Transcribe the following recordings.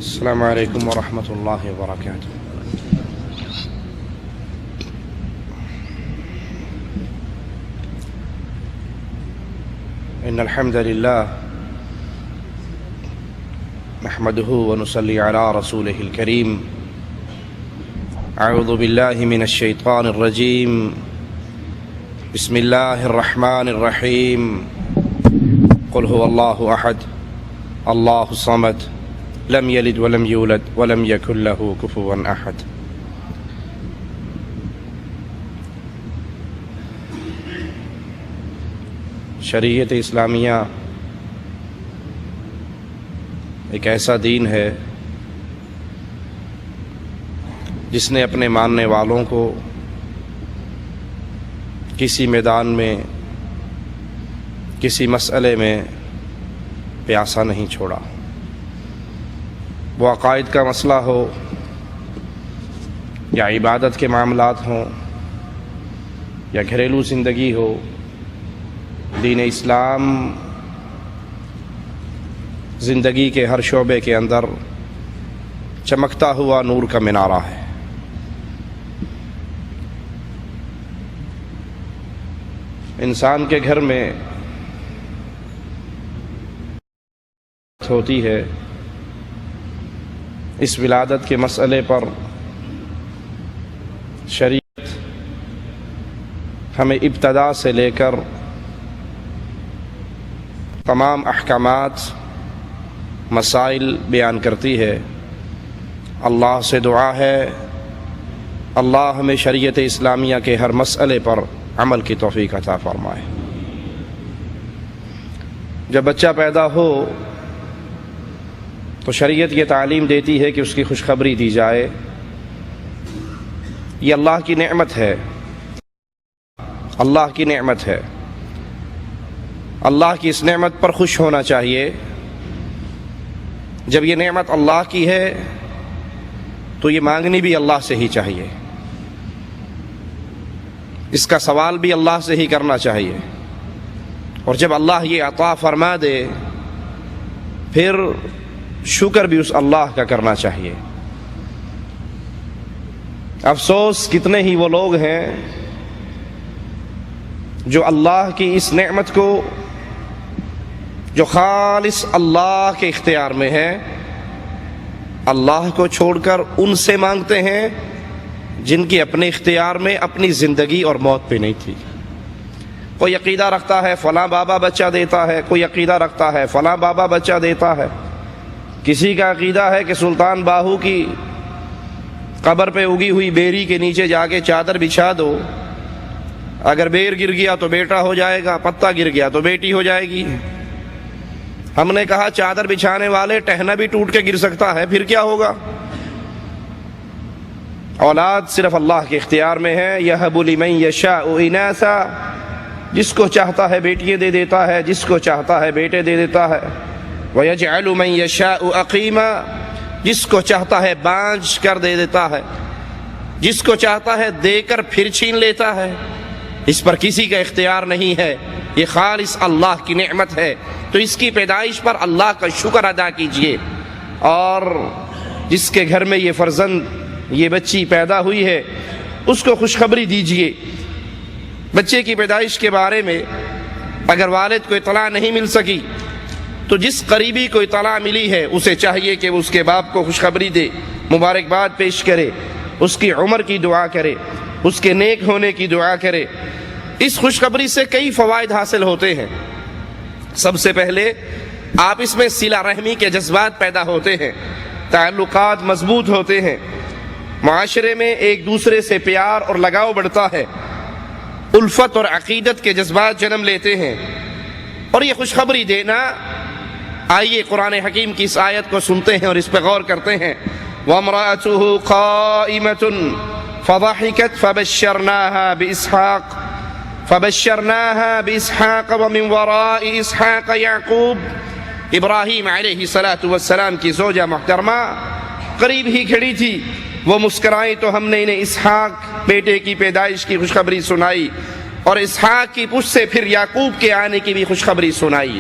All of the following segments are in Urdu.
السلام عليكم ورحمة الله وبركاته. إن الحمد لله نحمده ونصلي على رسوله الكريم. أعوذ بالله من الشيطان الرجيم. بسم الله الرحمن الرحيم. قل هو الله أحد الله الصمد لم يلد ولم يولد ولم يكن له كفوا أحد. شریعت اسلامیہ ایک ایسا دین ہے جس نے اپنے ماننے والوں کو کسی میدان میں کسی مسئلے میں پیاسا نہیں چھوڑا. وہ عقائد کا مسئلہ ہو یا عبادت کے معاملات ہوں یا گھریلو زندگی ہو، دین اسلام زندگی کے ہر شعبے کے اندر چمکتا ہوا نور کا مینارہ ہے. انسان کے گھر میں ہوتی ہے، اس ولادت کے مسئلے پر شریعت ہمیں ابتدا سے لے کر تمام احکامات مسائل بیان کرتی ہے. اللہ سے دعا ہے اللہ ہمیں شریعت اسلامیہ کے ہر مسئلے پر عمل کی توفیق عطا فرمائے. جب بچہ پیدا ہو تو شریعت یہ تعلیم دیتی ہے کہ اس کی خوشخبری دی جائے. یہ اللہ کی نعمت ہے، اللہ کی نعمت ہے. اللہ کی اس نعمت پر خوش ہونا چاہیے. جب یہ نعمت اللہ کی ہے تو یہ مانگنی بھی اللہ سے ہی چاہیے، اس کا سوال بھی اللہ سے ہی کرنا چاہیے. اور جب اللہ یہ عطا فرما دے پھر شکر بھی اس اللہ کا کرنا چاہیے. افسوس کتنے ہی وہ لوگ ہیں جو اللہ کی اس نعمت کو جو خالص اللہ کے اختیار میں ہے، اللہ کو چھوڑ کر ان سے مانگتے ہیں جن کی اپنے اختیار میں اپنی زندگی اور موت پہ نہیں تھی. کوئی عقیدہ رکھتا ہے فلاں بابا بچہ دیتا ہے، کوئی عقیدہ رکھتا ہے فلاں بابا بچہ دیتا ہے. کسی کا عقیدہ ہے کہ سلطان باہو کی قبر پہ اگی ہوئی بیری کے نیچے جا کے چادر بچھا دو، اگر بیر گر گیا تو بیٹا ہو جائے گا، پتا گر گیا تو بیٹی ہو جائے گی. ہم نے کہا چادر بچھانے والے ٹہنا بھی ٹوٹ کے گر سکتا ہے، پھر کیا ہوگا؟ اولاد صرف اللہ کے اختیار میں ہے. یہب لمن یشاء اناثا، جس کو چاہتا ہے بیٹیاں دے دیتا ہے، جس کو چاہتا ہے بیٹے دے دیتا ہے. وَيَجْعَلُ مَن يَشَاءُ عَقِيمًا، جس کو چاہتا ہے بانجھ کر دے دیتا ہے، جس کو چاہتا ہے دے کر پھر چھین لیتا ہے. اس پر کسی کا اختیار نہیں ہے، یہ خالص اللہ کی نعمت ہے. تو اس کی پیدائش پر اللہ کا شکر ادا کیجئے. اور جس کے گھر میں یہ فرزند یہ بچی پیدا ہوئی ہے اس کو خوشخبری دیجئے. بچے کی پیدائش کے بارے میں اگر والد کو اطلاع نہیں مل سکی تو جس قریبی کو اطلاع ملی ہے اسے چاہیے کہ اس کے باپ کو خوشخبری دے، مبارکباد پیش کرے، اس کی عمر کی دعا کرے، اس کے نیک ہونے کی دعا کرے. اس خوشخبری سے کئی فوائد حاصل ہوتے ہیں. سب سے پہلے آپس میں صلہ رحمی کے جذبات پیدا ہوتے ہیں، تعلقات مضبوط ہوتے ہیں، معاشرے میں ایک دوسرے سے پیار اور لگاؤ بڑھتا ہے، الفت اور عقیدت کے جذبات جنم لیتے ہیں. اور یہ خوشخبری دینا، آئیے قرآن حکیم کی اس آیت کو سنتے ہیں اور اس پہ غور کرتے ہیں. وَامْرَأَتُهُ قَائِمَةٌ فَضَحِكَتْ فَبَشَّرْنَاهَا بِإِسْحَاقَ وَمِنْ وَرَاءِ إِسْحَاقَ يَعْقُوبَ. ابراہیم علیہ السلام کی زوجہ محترمہ قریب ہی کھڑی تھی، وہ مسکرائی تو ہم نے انہیں اسحاق بیٹے کی پیدائش کی خوشخبری سنائی، اور اسحاق کی پشت سے پھر یعقوب کے آنے کی بھی خوشخبری سنائی.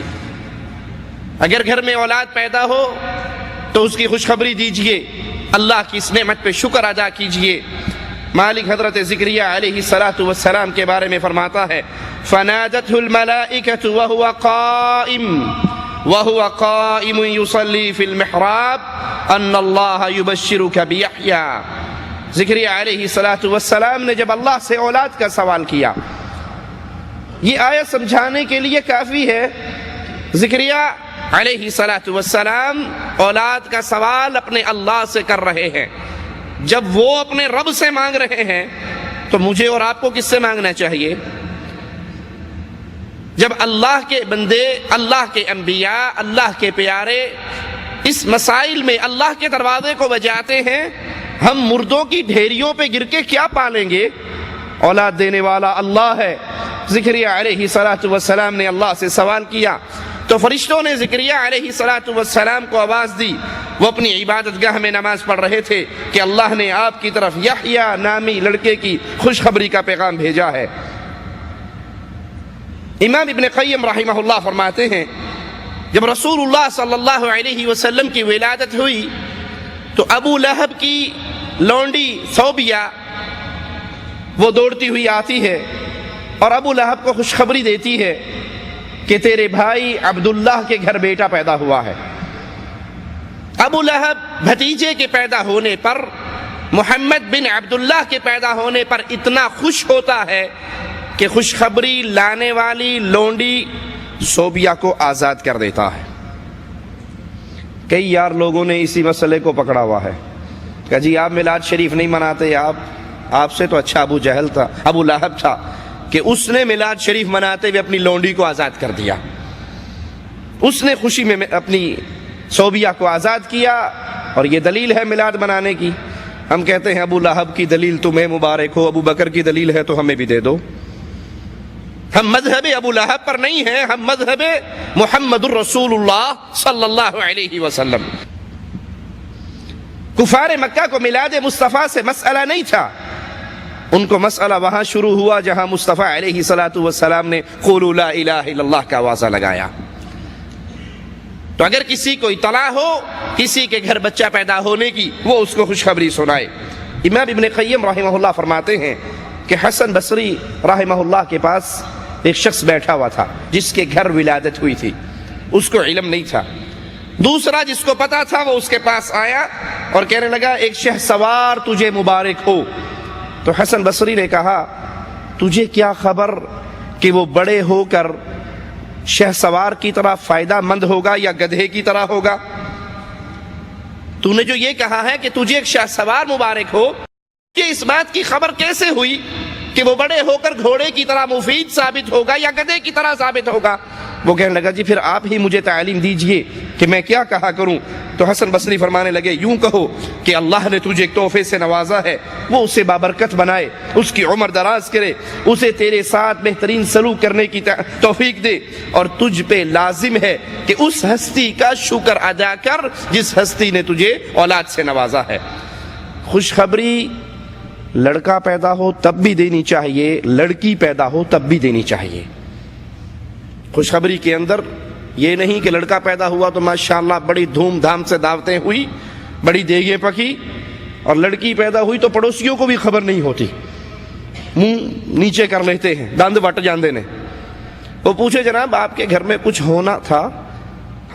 اگر گھر میں اولاد پیدا ہو تو اس کی خوشخبری دیجئے، اللہ کی اس نعمت پہ شکر ادا کیجئے۔ مالک حضرت زکریہ علیہ السلام کے بارے میں فرماتا ہے فَنَادَتْهُ الْمَلَائِكَةُ وَهُوَ قَائِمٌ يُصَلِّي فِي الْمِحْرَابِ أَنَّ اللَّهَ يُبَشِّرُكَ بِيَحْيَىٰ۔ زکریہ علیہ السلام نے جب اللہ سے اولاد کا سوال کیا، یہ آیت سمجھانے کے لیے کافی ہے۔ زکریہ علیہ السلام اولاد کا سوال اپنے اللہ سے کر رہے ہیں۔ جب وہ اپنے رب سے مانگ رہے ہیں تو مجھے اور آپ کو کس سے مانگنا چاہیے؟ جب اللہ کے بندے، اللہ کے انبیاء، اللہ کے پیارے اس مسائل میں اللہ کے دروازے کو بجاتے ہیں، ہم مردوں کی ڈھیریوں پہ گر کے کیا پالیں گے؟ اولاد دینے والا اللہ ہے۔ زکریہ علیہ السلام نے اللہ سے سوال کیا تو فرشتوں نے زکریہ علیہ السلام کو آواز دی۔ وہ اپنی عبادت گاہ میں نماز پڑھ رہے تھے کہ اللہ نے آپ کی طرف یحییٰ نامی لڑکے کی خوشخبری کا پیغام بھیجا ہے۔ امام ابن قیم رحمہ اللہ فرماتے ہیں جب رسول اللہ صلی اللہ علیہ وسلم کی ولادت ہوئی تو ابو لہب کی لونڈی ثوبیہ وہ دوڑتی ہوئی آتی ہے اور ابو لہب کو خوشخبری دیتی ہے کہ تیرے بھائی عبداللہ کے گھر بیٹا پیدا ہوا ہے۔ ابو لہب بھتیجے کے پیدا ہونے پر، محمد بن عبداللہ کے پیدا ہونے پر اتنا خوش ہوتا ہے کہ خوشخبری لانے والی لونڈی ثوبیہ کو آزاد کر دیتا ہے۔ کئی یار لوگوں نے اسی مسئلے کو پکڑا ہوا ہے کہ جی آپ میلاد شریف نہیں مناتے، آپ سے تو اچھا ابو جہل تھا، ابو لہب تھا کہ اس نے میلاد شریف مناتے ہوئے اپنی لونڈی کو آزاد کر دیا، اس نے خوشی میں اپنی ثوبیہ کو آزاد کیا اور یہ دلیل ہے میلاد منانے کی۔ ہم کہتے ہیں ابو لہب کی دلیل تمہیں مبارک ہو، ابو بکر کی دلیل ہے تو ہمیں بھی دے دو۔ ہم مذہب ابو لہب پر نہیں ہیں، ہم مذہب محمد الرسول اللہ صلی اللہ علیہ وسلم۔ کفار مکہ کو میلاد مصطفیٰ سے مسئلہ نہیں تھا، ان کو مسئلہ وہاں شروع ہوا جہاں مصطفیٰ علیہ السلام نے قولوا لا الہ الا اللہ کا آوازہ لگایا۔ تو اگر کسی کو اطلاع ہو کسی کے گھر بچہ پیدا ہونے کی، وہ اس کو خوشخبری سنائے۔ امام ابن قیم رحمہ اللہ فرماتے ہیں کہ حسن بصری رحمہ اللہ کے پاس ایک شخص بیٹھا ہوا تھا جس کے گھر ولادت ہوئی تھی، اس کو علم نہیں تھا۔ دوسرا جس کو پتا تھا وہ اس کے پاس آیا اور کہنے لگا ایک شہ سوار تجھے مبارک ہو۔ تو حسن بصری نے کہا تجھے کیا خبر کہ وہ بڑے ہو کر شہ سوار کی طرح فائدہ مند ہوگا یا گدھے کی طرح ہوگا؟ تو نے جو یہ کہا ہے کہ تجھے ایک شہ سوار مبارک ہو، یہ اس بات کی خبر کیسے ہوئی کہ وہ بڑے ہو کر گھوڑے کی طرح مفید ثابت ہوگا یا گدھے کی طرح ثابت ہوگا؟ وہ کہنے لگا جی پھر آپ ہی مجھے تعلیم دیجئے کہ میں کیا کہا کروں۔ تو حسن بصری فرمانے لگے یوں کہو کہ اللہ نے تجھے ایک تحفے سے نوازا ہے، وہ اسے بابرکت بنائے، اس کی عمر دراز کرے، اسے تیرے ساتھ بہترین سلوک کرنے کی توفیق دے، اور تجھ پہ لازم ہے کہ اس ہستی کا شکر ادا کر جس ہستی نے تجھے اولاد سے نوازا ہے۔ خوشخبری لڑکا پیدا ہو تب بھی دینی چاہیے، لڑکی پیدا ہو تب بھی دینی چاہیے۔ خوشخبری کے اندر یہ نہیں کہ لڑکا پیدا ہوا تو ماشاءاللہ بڑی دھوم دھام سے دعوتیں ہوئی، بڑی دیگیں پکی، اور لڑکی پیدا ہوئی تو پڑوسیوں کو بھی خبر نہیں ہوتی، منہ نیچے کر لیتے ہیں، دند وٹ جاندے نے۔ وہ پوچھے جناب آپ کے گھر میں کچھ ہونا تھا،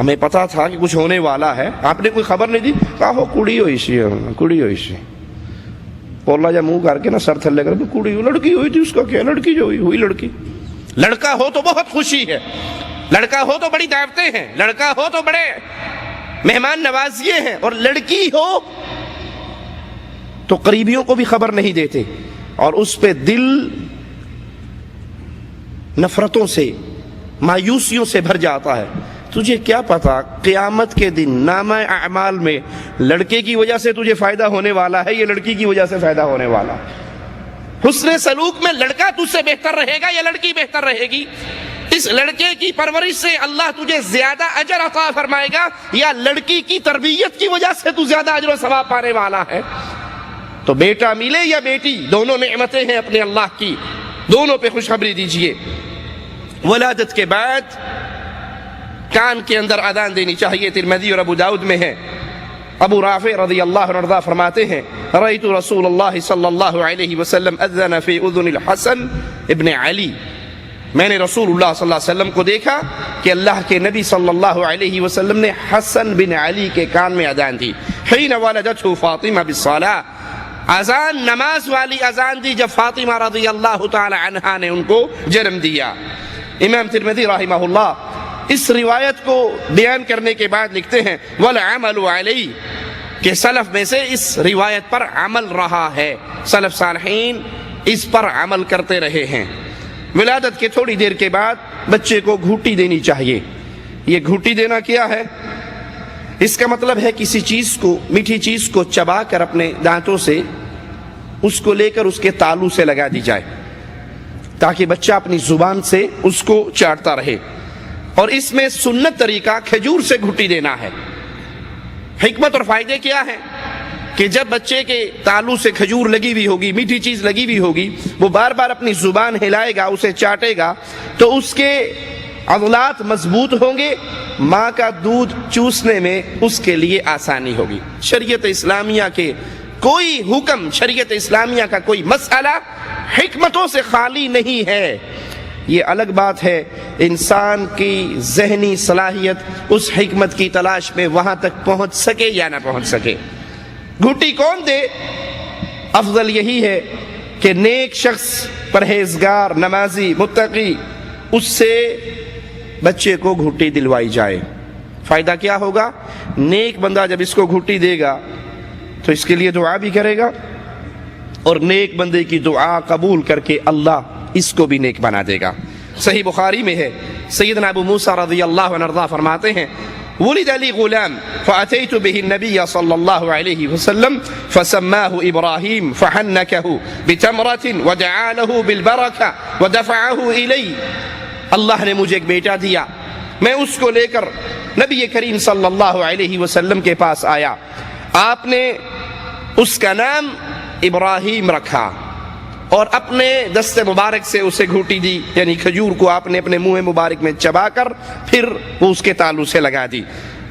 ہمیں پتا تھا کہ کچھ ہونے والا ہے، آپ نے کوئی خبر نہیں دی؟ کہا ہو کڑی ہوئی سی، کڑی ہوئی سی، پولا جا منہ کر کے نا سر تھلے کر کڑی ہوئی، لڑکی ہوئی تھی، اس کا کیا، لڑکی جو ہوئی ہوئی لڑکی۔ لڑکا ہو تو بہت خوشی ہے، لڑکا ہو تو بڑی دعوتیں ہیں، لڑکا ہو تو بڑے مہمان نوازیے ہیں، اور لڑکی ہو تو قریبیوں کو بھی خبر نہیں دیتے، اور اس پہ دل نفرتوں سے، مایوسیوں سے بھر جاتا ہے۔ تجھے کیا پتا قیامت کے دن نامہ اعمال میں لڑکے کی وجہ سے تجھے فائدہ ہونے والا ہے یا لڑکی کی وجہ سے فائدہ ہونے والا ہے؟ حسن سلوک میں لڑکا تجھ سے بہتر رہے گا یا لڑکی بہتر رہے گی؟ اس لڑکے کی پرورش سے اللہ تجھے زیادہ اجر عطا فرمائے گا یا لڑکی کی تربیت کی وجہ سے تو زیادہ اجر و ثواب پانے والا ہے؟ تو بیٹا ملے یا بیٹی، دونوں نعمتیں ہیں اپنے اللہ کی، دونوں پہ خوشخبری دیجئے۔ ولادت کے بعد کان کے اندر اذان دینی چاہیے، ترمذی اور ابو داؤد میں ہے ابو رافع رضی اللہ عنہ فرماتے ہیں رأیت رسول اللہ صلی اللہ علیہ وسلم اذن فی اذن الحسن ابن علی، میں نے رسول اللہ صلی اللہ علیہ وسلم کو دیکھا کہ اللہ کے نبی صلی اللہ علیہ وسلم نے حسن بن علی کے کان میں اذان دی، حین ولدته فاطمہ بالصلاۃ، اذان نماز والی اذان دی جب فاطمہ رضی اللہ تعالی عنہا نے ان کو جنم دیا۔ امام ترمذی رحمہ اللہ اس روایت کو بیان کرنے کے بعد لکھتے ہیں والعمل علی، کہ سلف میں سے اس روایت پر عمل رہا ہے، سلف صالحین اس پر عمل کرتے رہے ہیں۔ ولادت کے تھوڑی دیر کے بعد بچے کو گھوٹی دینی چاہیے۔ یہ گھوٹی دینا کیا ہے؟ اس کا مطلب ہے کسی چیز کو، میٹھی چیز کو چبا کر اپنے دانتوں سے اس کو لے کر اس کے تالو سے لگا دی جائے تاکہ بچہ اپنی زبان سے اس کو چاٹتا رہے، اور اس میں سنت طریقہ کھجور سے گھوٹی دینا ہے۔ حکمت اور فائدے کیا ہیں کہ جب بچے کے تالو سے کھجور لگی ہوئی ہوگی، میٹھی چیز لگی ہوئی ہوگی، وہ بار بار اپنی زبان ہلائے گا، اسے چاٹے گا تو اس کے عضلات مضبوط ہوں گے، ماں کا دودھ چوسنے میں اس کے لیے آسانی ہوگی۔ شریعت اسلامیہ کے کوئی حکم، شریعت اسلامیہ کا کوئی مسئلہ حکمتوں سے خالی نہیں ہے۔ یہ الگ بات ہے انسان کی ذہنی صلاحیت اس حکمت کی تلاش میں وہاں تک پہنچ سکے یا نہ پہنچ سکے۔ گھوٹی کون دے؟ افضل یہی ہے کہ نیک شخص، پرہیزگار، نمازی، متقی، اس سے بچے کو گھوٹی دلوائی جائے۔ فائدہ کیا ہوگا؟ نیک بندہ جب اس کو گھوٹی دے گا تو اس کے لیے دعا بھی کرے گا، اور نیک بندے کی دعا قبول کر کے اللہ اس کو بھی نیک بنا دے گا۔ صحیح بخاری میں ہے، سیدنا ابو موسیٰ رضی اللہ عنہ فرماتے ہیں ولد لي غلام فأتيت به النبي صلى الله عليه وسلم فسماه إبراهيم فحنكه بتمرة ودعا له بالبركة ودفعه إلي۔ اللہ نے مجھے ایک بیٹا دیا، میں اس کو لے کر نبی کریم صلی اللہ علیہ وسلم کے پاس آیا، آپ نے اس کا نام ابراہیم رکھا اور اپنے دست مبارک سے اسے گھوٹی دی، یعنی کھجور کو آپ نے اپنے منہ مبارک میں چبا کر پھر وہ اس کے تالو سے لگا دی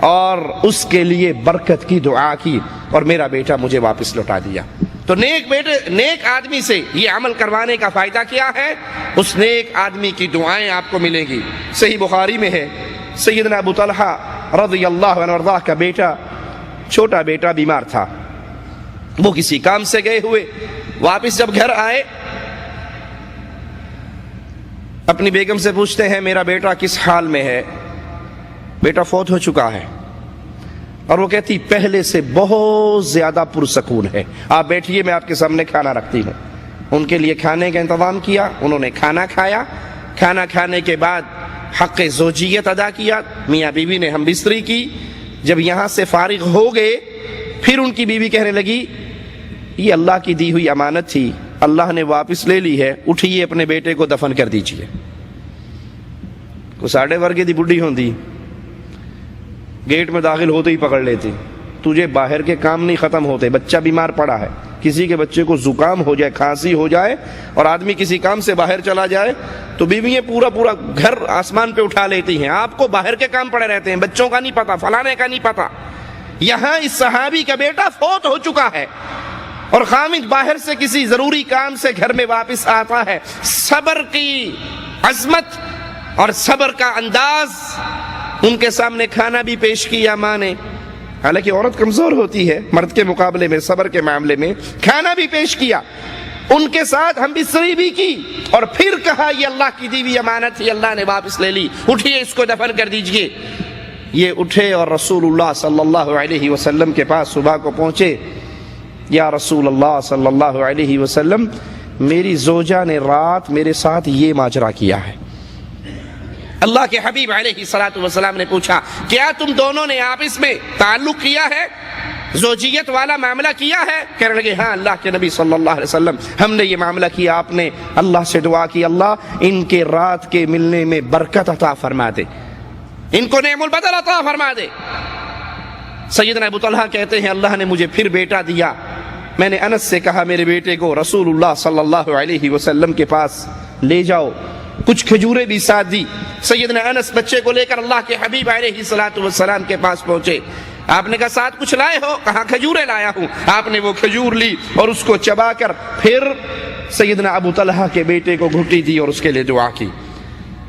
اور اس کے لیے برکت کی دعا کی، اور میرا بیٹا مجھے واپس لوٹا دیا۔ تو نیک آدمی سے یہ عمل کروانے کا فائدہ کیا ہے؟ اس نیک آدمی کی دعائیں آپ کو ملیں گی۔ صحیح بخاری میں ہے، سیدنا ابو طلحہ رضی اللہ عنہ کا بیٹا، چھوٹا بیٹا بیمار تھا، وہ کسی کام سے گئے ہوئے واپس جب گھر آئے، اپنی بیگم سے پوچھتے ہیں میرا بیٹا کس حال میں ہے؟ بیٹا فوت ہو چکا ہے، اور وہ کہتی پہلے سے بہت زیادہ پرسکون ہے، آپ بیٹھیے میں آپ کے سامنے کھانا رکھتی ہوں۔ ان کے لیے کھانے کا انتظام کیا، انہوں نے کھانا کھایا، کھانا کھانے کے بعد حق زوجیت ادا کیا، میاں بیوی نے ہم بستری کی۔ جب یہاں سے فارغ ہو گئے پھر ان کی بیوی کہنے لگی یہ اللہ کی دی ہوئی امانت تھی، اللہ نے واپس لے لی ہے، اٹھیے اپنے بیٹے کو دفن کر دیجئے۔ کو ساڑھے ورگے دی بڈھی ہوندی، گیٹ میں داخل ہوتے ہی پکڑ لیتی، تجھے باہر کے کام نہیں ختم ہوتے، بچہ بیمار پڑا ہے، کسی کے بچے کو زکام ہو جائے، کھانسی ہو جائے اور آدمی کسی کام سے باہر چلا جائے تو بیویاں پورا گھر آسمان پہ اٹھا لیتی ہیں، آپ کو باہر کے کام پڑے رہتے ہیں، بچوں کا نہیں پتا، فلانے کا نہیں پتا۔ یہاں اس صحابی کا بیٹا فوت ہو چکا ہے اور خامد باہر سے کسی ضروری کام سے گھر میں واپس آتا ہے، صبر کی عظمت اور صبر کا انداز، ان کے سامنے کھانا بھی پیش کیا ماں نے، حالانکہ عورت کمزور ہوتی ہے مرد کے مقابلے میں، صبر کے معاملے میں کھانا بھی پیش کیا، ان کے ساتھ ہم بستری بھی کی، اور پھر کہا یہ اللہ کی دی ہوئی امانت تھی، اللہ نے واپس لے لی، اٹھیے اس کو دفن کر دیجئے۔ یہ اٹھے اور رسول اللہ صلی اللہ علیہ وسلم کے پاس صبح کو پہنچے، یا رسول اللہ صلی اللہ علیہ وسلم، میری زوجہ نے رات میرے ساتھ یہ ماجرا کیا ہے۔ اللہ کے حبیب علیہ الصلوۃ والسلام نے پوچھا کیا تم دونوں نے آپس میں تعلق کیا ہے، زوجیت والا معاملہ کیا ہے؟ کہنے لگے ہاں اللہ کے نبی صلی اللہ علیہ وسلم، ہم نے یہ معاملہ کیا۔ آپ نے اللہ سے دعا کی اللہ ان کے رات کے ملنے میں برکت عطا فرما دے، ان کو نعم البدل عطا فرما دے۔ سیدنا ابو طلحہ کہتے ہیں اللہ نے مجھے پھر بیٹا دیا، میں نے انس سے کہا میرے بیٹے کو رسول اللہ صلی اللہ علیہ وسلم کے پاس لے جاؤ، کچھ کھجوریں بھی ساتھ دی۔ سیدنا انس بچے کو لے کر اللہ کے حبیب علیہ الصلوۃ والسلام کے پاس پہنچے، آپ نے کہا ساتھ کچھ لائے ہو؟ کہا کھجوریں لایا ہوں۔ آپ نے وہ کھجور لی اور اس کو چبا کر پھر سیدنا ابو طلحہ کے بیٹے کو گھٹی دی اور اس کے لیے دعا کی۔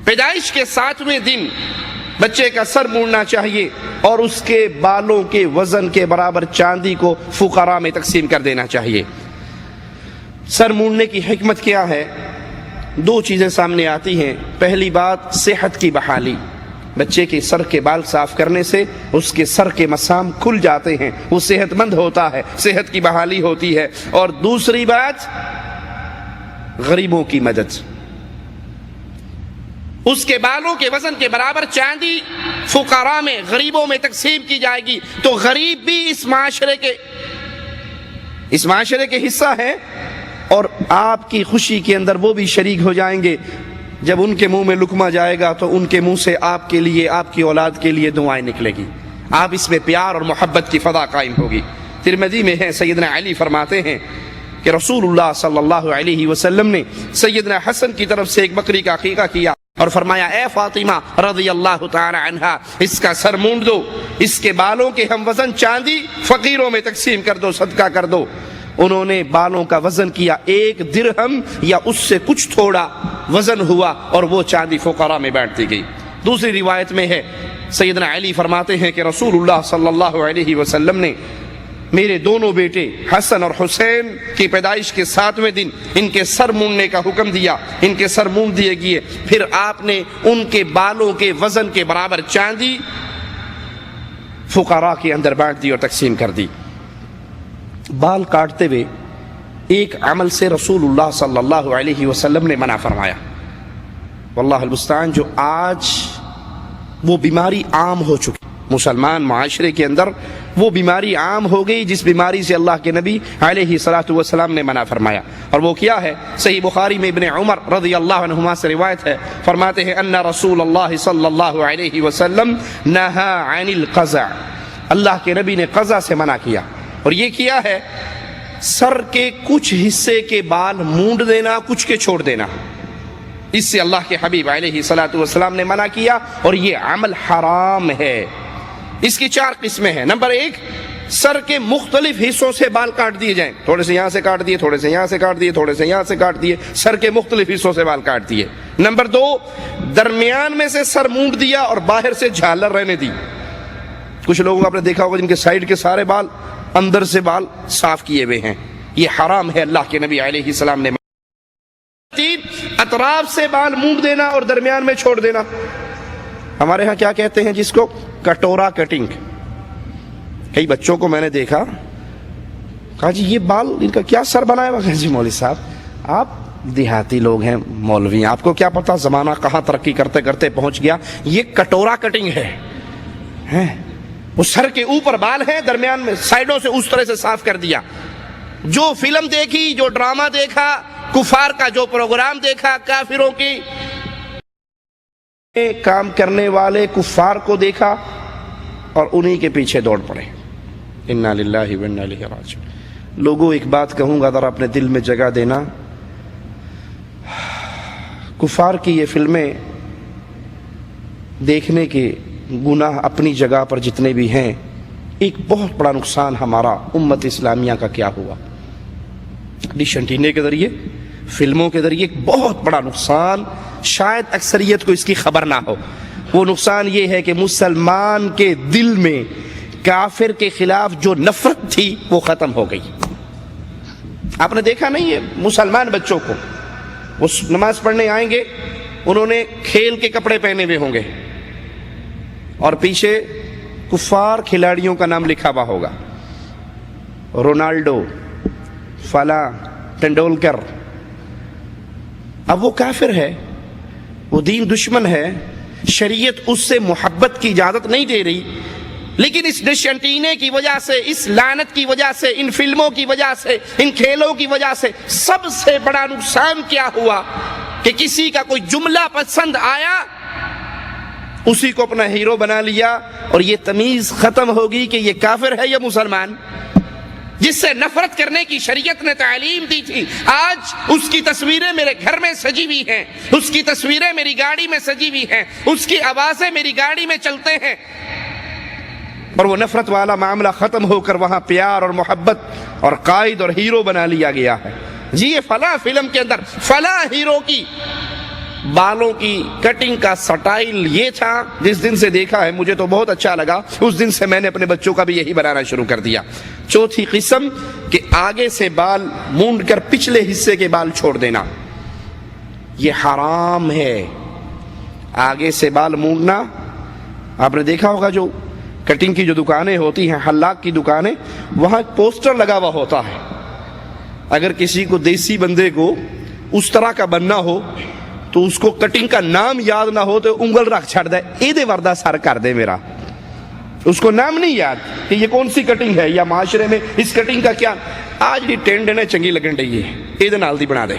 پیدائش کے 7ویں دن بچے کا سر مونڈنا چاہیے اور اس کے بالوں کے وزن کے برابر چاندی کو فقراء میں تقسیم کر دینا چاہیے۔ سر مونڈنے کی حکمت کیا ہے؟ 2 چیزیں سامنے آتی ہیں۔ پہلی بات صحت کی بحالی، بچے کے سر کے بال صاف کرنے سے اس کے سر کے مسام کھل جاتے ہیں، وہ صحت مند ہوتا ہے، صحت کی بحالی ہوتی ہے۔ اور دوسری بات غریبوں کی مدد، اس کے بالوں کے وزن کے برابر چاندی فقراء میں، غریبوں میں تقسیم کی جائے گی تو غریب بھی اس معاشرے کے حصہ ہیں اور آپ کی خوشی کے اندر وہ بھی شریک ہو جائیں گے۔ جب ان کے منہ میں لقمہ جائے گا تو ان کے منہ سے آپ کے لیے، آپ کی اولاد کے لیے دعائیں نکلے گی، آپ اس میں پیار اور محبت کی فضا قائم ہوگی۔ ترمذی میں ہے، سیدنا علی فرماتے ہیں کہ رسول اللہ صلی اللہ علیہ وسلم نے سیدنا حسن کی طرف سے ایک بکری کا عقیقہ کیا اور فرمایا اے فاطمہ رضی اللہ تعالی عنہا، اس کا سر مونڈ دو، اس کے بالوں کے ہم وزن چاندی فقیروں میں تقسیم کر دو، صدقہ کر دو۔ انہوں نے بالوں کا وزن کیا، 1 درہم یا اس سے کچھ تھوڑا وزن ہوا اور وہ چاندی فقراء میں بانٹ دی گئی۔ دوسری روایت میں ہے، سیدنا علی فرماتے ہیں کہ رسول اللہ صلی اللہ علیہ وسلم نے میرے دونوں بیٹے حسن اور حسین کی پیدائش کے 7ویں دن ان کے سر مونڈنے کا حکم دیا، ان کے سر مونڈ دیے گئے، پھر آپ نے ان کے بالوں کے وزن کے برابر چاندی فقراء کے اندر بانٹ دی اور تقسیم کر دی۔ بال کاٹتے ہوئے ایک عمل سے رسول اللہ صلی اللہ علیہ وسلم نے منع فرمایا، واللہ المستعان، جو آج وہ بیماری عام ہو چکی مسلمان معاشرے کے اندر، وہ بیماری عام ہو گئی جس بیماری سے اللہ کے نبی علیہ الصلوۃ والسلام نے منع فرمایا، اور وہ کیا ہے؟ صحیح بخاری میں ابن عمر رضی اللہ عنہما سے روایت ہے، فرماتے ہیں ان رسول اللہ صلی اللہ علیہ وسلم نہا عن القزع، اللہ کے نبی نے قزع سے منع کیا، اور یہ کیا ہے؟ سر کے کچھ حصے کے بال مونڈ دینا، کچھ کے چھوڑ دینا، اس سے اللہ کے حبیب علیہ الصلوۃ والسلام نے منع کیا اور یہ عمل حرام ہے۔ اس کی 4 قسمیں ہیں۔ نمبر 1، سر کے مختلف حصوں سے بال کاٹ دیے جائیں، تھوڑے سے یہاں سے کاٹ دیے، تھوڑے سے یہاں سے کاٹ دیے، تھوڑے سے یہاں سے کاٹ دیے، سر کے مختلف حصوں سے بال کاٹ دیے۔ نمبر 2، درمیان میں سے سر مونڈ دیا اور باہر سے جھالر رہنے دی۔ کچھ لوگوں کو آپ نے دیکھا ہوگا جن کے سائیڈ کے سارے بال، اندر سے بال صاف کیے ہوئے ہیں، یہ حرام ہے، اللہ کے نبی علیہ السلام نے۔ 3، اطراف سے بال مونڈ دینا اور درمیان میں چھوڑ دینا، ہمارے ہاں کیا کہتے ہیں جس کو؟ کٹورا کٹنگ۔ کئی بچوں کو میں نے دیکھا، کہا جی یہ بال ان کا کیا سر بنایا ہوا؟ جی مولوی صاحب آپ دیہاتی لوگ ہیں، مولوی ہیں، آپ کو کیا پتا زمانہ کہاں ترقی کرتے کرتے پہنچ گیا، یہ کٹورا کٹنگ ہے۔ وہ سر کے اوپر بال ہیں، درمیان میں سائیڈوں سے اس طرح سے صاف کر دیا۔ جو فلم دیکھی، جو ڈرامہ دیکھا، کفار کا جو پروگرام دیکھا، کافروں کی کام کرنے والے کفار کو دیکھا اور انہی کے پیچھے دوڑ پڑے۔ انا للہ و انا الیہ راجعون۔ لوگوں ایک بات کہوں گا، ذرا اپنے دل میں جگہ دینا، کفار کی یہ فلمیں دیکھنے کے گناہ اپنی جگہ پر جتنے بھی ہیں، ایک بہت بڑا نقصان ہمارا امت اسلامیہ کا کیا ہوا؟ ڈش انٹینے کے ذریعے، فلموں کے ذریعے ایک بہت بڑا نقصان، شاید اکثریت کو اس کی خبر نہ ہو۔ وہ نقصان یہ ہے کہ مسلمان کے دل میں کافر کے خلاف جو نفرت تھی وہ ختم ہو گئی۔ آپ نے دیکھا نہیں ہے مسلمان بچوں کو، وہ نماز پڑھنے آئیں گے، انہوں نے کھیل کے کپڑے پہنے ہوئے ہوں گے اور پیچھے کفار کھلاڑیوں کا نام لکھا ہوا ہوگا، رونالڈو، فلاں، ٹنڈولکر۔ اب وہ کافر ہے، وہ دین دشمن ہے، شریعت اس سے محبت کی اجازت نہیں دے رہی، لیکن اس ڈش انٹینے کی وجہ سے، اس لعنت کی وجہ سے، ان فلموں کی وجہ سے، ان کھیلوں کی وجہ سے سب سے بڑا نقصان کیا ہوا کہ کسی کا کوئی جملہ پسند آیا، اسی کو اپنا ہیرو بنا لیا، اور یہ تمیز ختم ہوگی کہ یہ کافر ہے یا مسلمان۔ جس سے نفرت کرنے کی شریعت نے تعلیم دی تھی، آج اس کی تصویریں میرے گھر میں سجی ہوئی ہیں، اس کی تصویریں میری گاڑی میں سجی ہوئی ہیں، اس کی آوازیں میری گاڑی میں چلتے ہیں۔ اور وہ نفرت والا معاملہ ختم ہو کر وہاں پیار اور محبت اور قائد اور ہیرو بنا لیا گیا ہے. جی یہ فلاں فلم کے اندر فلاں ہیرو کی بالوں کی کٹنگ کا سٹائل یہ تھا. جس دن سے دیکھا ہے مجھے تو بہت اچھا لگا, اس دن سے میں نے اپنے بچوں کا بھی یہی بنانا شروع کر دیا. چوتھی قسم کہ آگے سے بال مونڈ کر پچھلے حصے کے بال چھوڑ دینا, یہ حرام ہے. آگے سے بال مونڈنا, آپ نے دیکھا ہوگا جو کٹنگ کی جو دکانیں ہوتی ہیں, حلاق کی دکانیں, وہاں ایک پوسٹر لگا ہوا ہوتا ہے. اگر کسی کو دیسی بندے کو اس طرح کا بننا ہو تو اس کو کٹنگ کا نام یاد نہ ہو تو انگل رکھ چھڑ دے, ایدے وردہ سر کر دے میرا. اس کو نام نہیں یاد کہ یہ کون سی کٹنگ ہے, یا معاشرے میں اس کٹنگ کا کیا. آج بھی ٹرینڈ ہے چنگی لگن رہی ہے, ایدے نال دی بنا دے.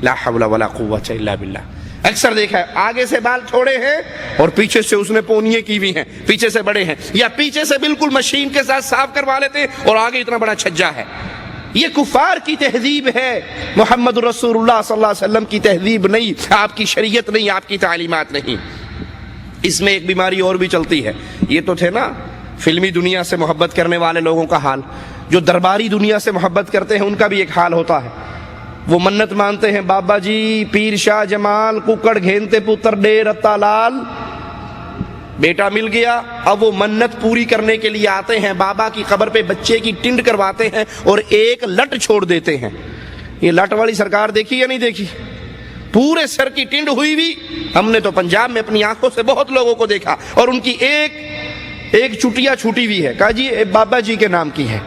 لا حول ولا قوت الا باللہ. اکثر دیکھا ہے آگے سے بال چھوڑے ہیں اور پیچھے سے اس نے پونیے کی ہوئی ہیں, پیچھے سے بڑے ہیں, یا پیچھے سے بالکل مشین کے ساتھ صاف کروا لیتے ہیں اور آگے اتنا بڑا چھجا ہے. یہ کفار کی تہذیب ہے, محمد رسول اللہ صلی اللہ علیہ وسلم کی تہذیب نہیں, آپ کی شریعت نہیں, آپ کی تعلیمات نہیں. اس میں ایک بیماری اور بھی چلتی ہے. یہ تو تھے نا فلمی دنیا سے محبت کرنے والے لوگوں کا حال, جو درباری دنیا سے محبت کرتے ہیں ان کا بھی ایک حال ہوتا ہے. وہ منت مانتے ہیں, بابا جی پیر شاہ جمال ککڑ گھینتے پتر ڈیر رتا لال, بیٹا مل گیا. اب وہ منت پوری کرنے کے لیے آتے ہیں, بابا کی قبر پہ بچے کی ٹنڈ کرواتے ہیں اور ایک لٹ چھوڑ دیتے ہیں. یہ لٹ والی سرکار دیکھی یا نہیں دیکھی؟ پورے سر کی ٹنڈ ہوئی ہوئی. ہم نے تو پنجاب میں اپنی آنکھوں سے بہت لوگوں کو دیکھا, اور ان کی ایک چٹیا چھوٹی ہوئی ہے. کہا جی بابا جی کے نام کی ہے,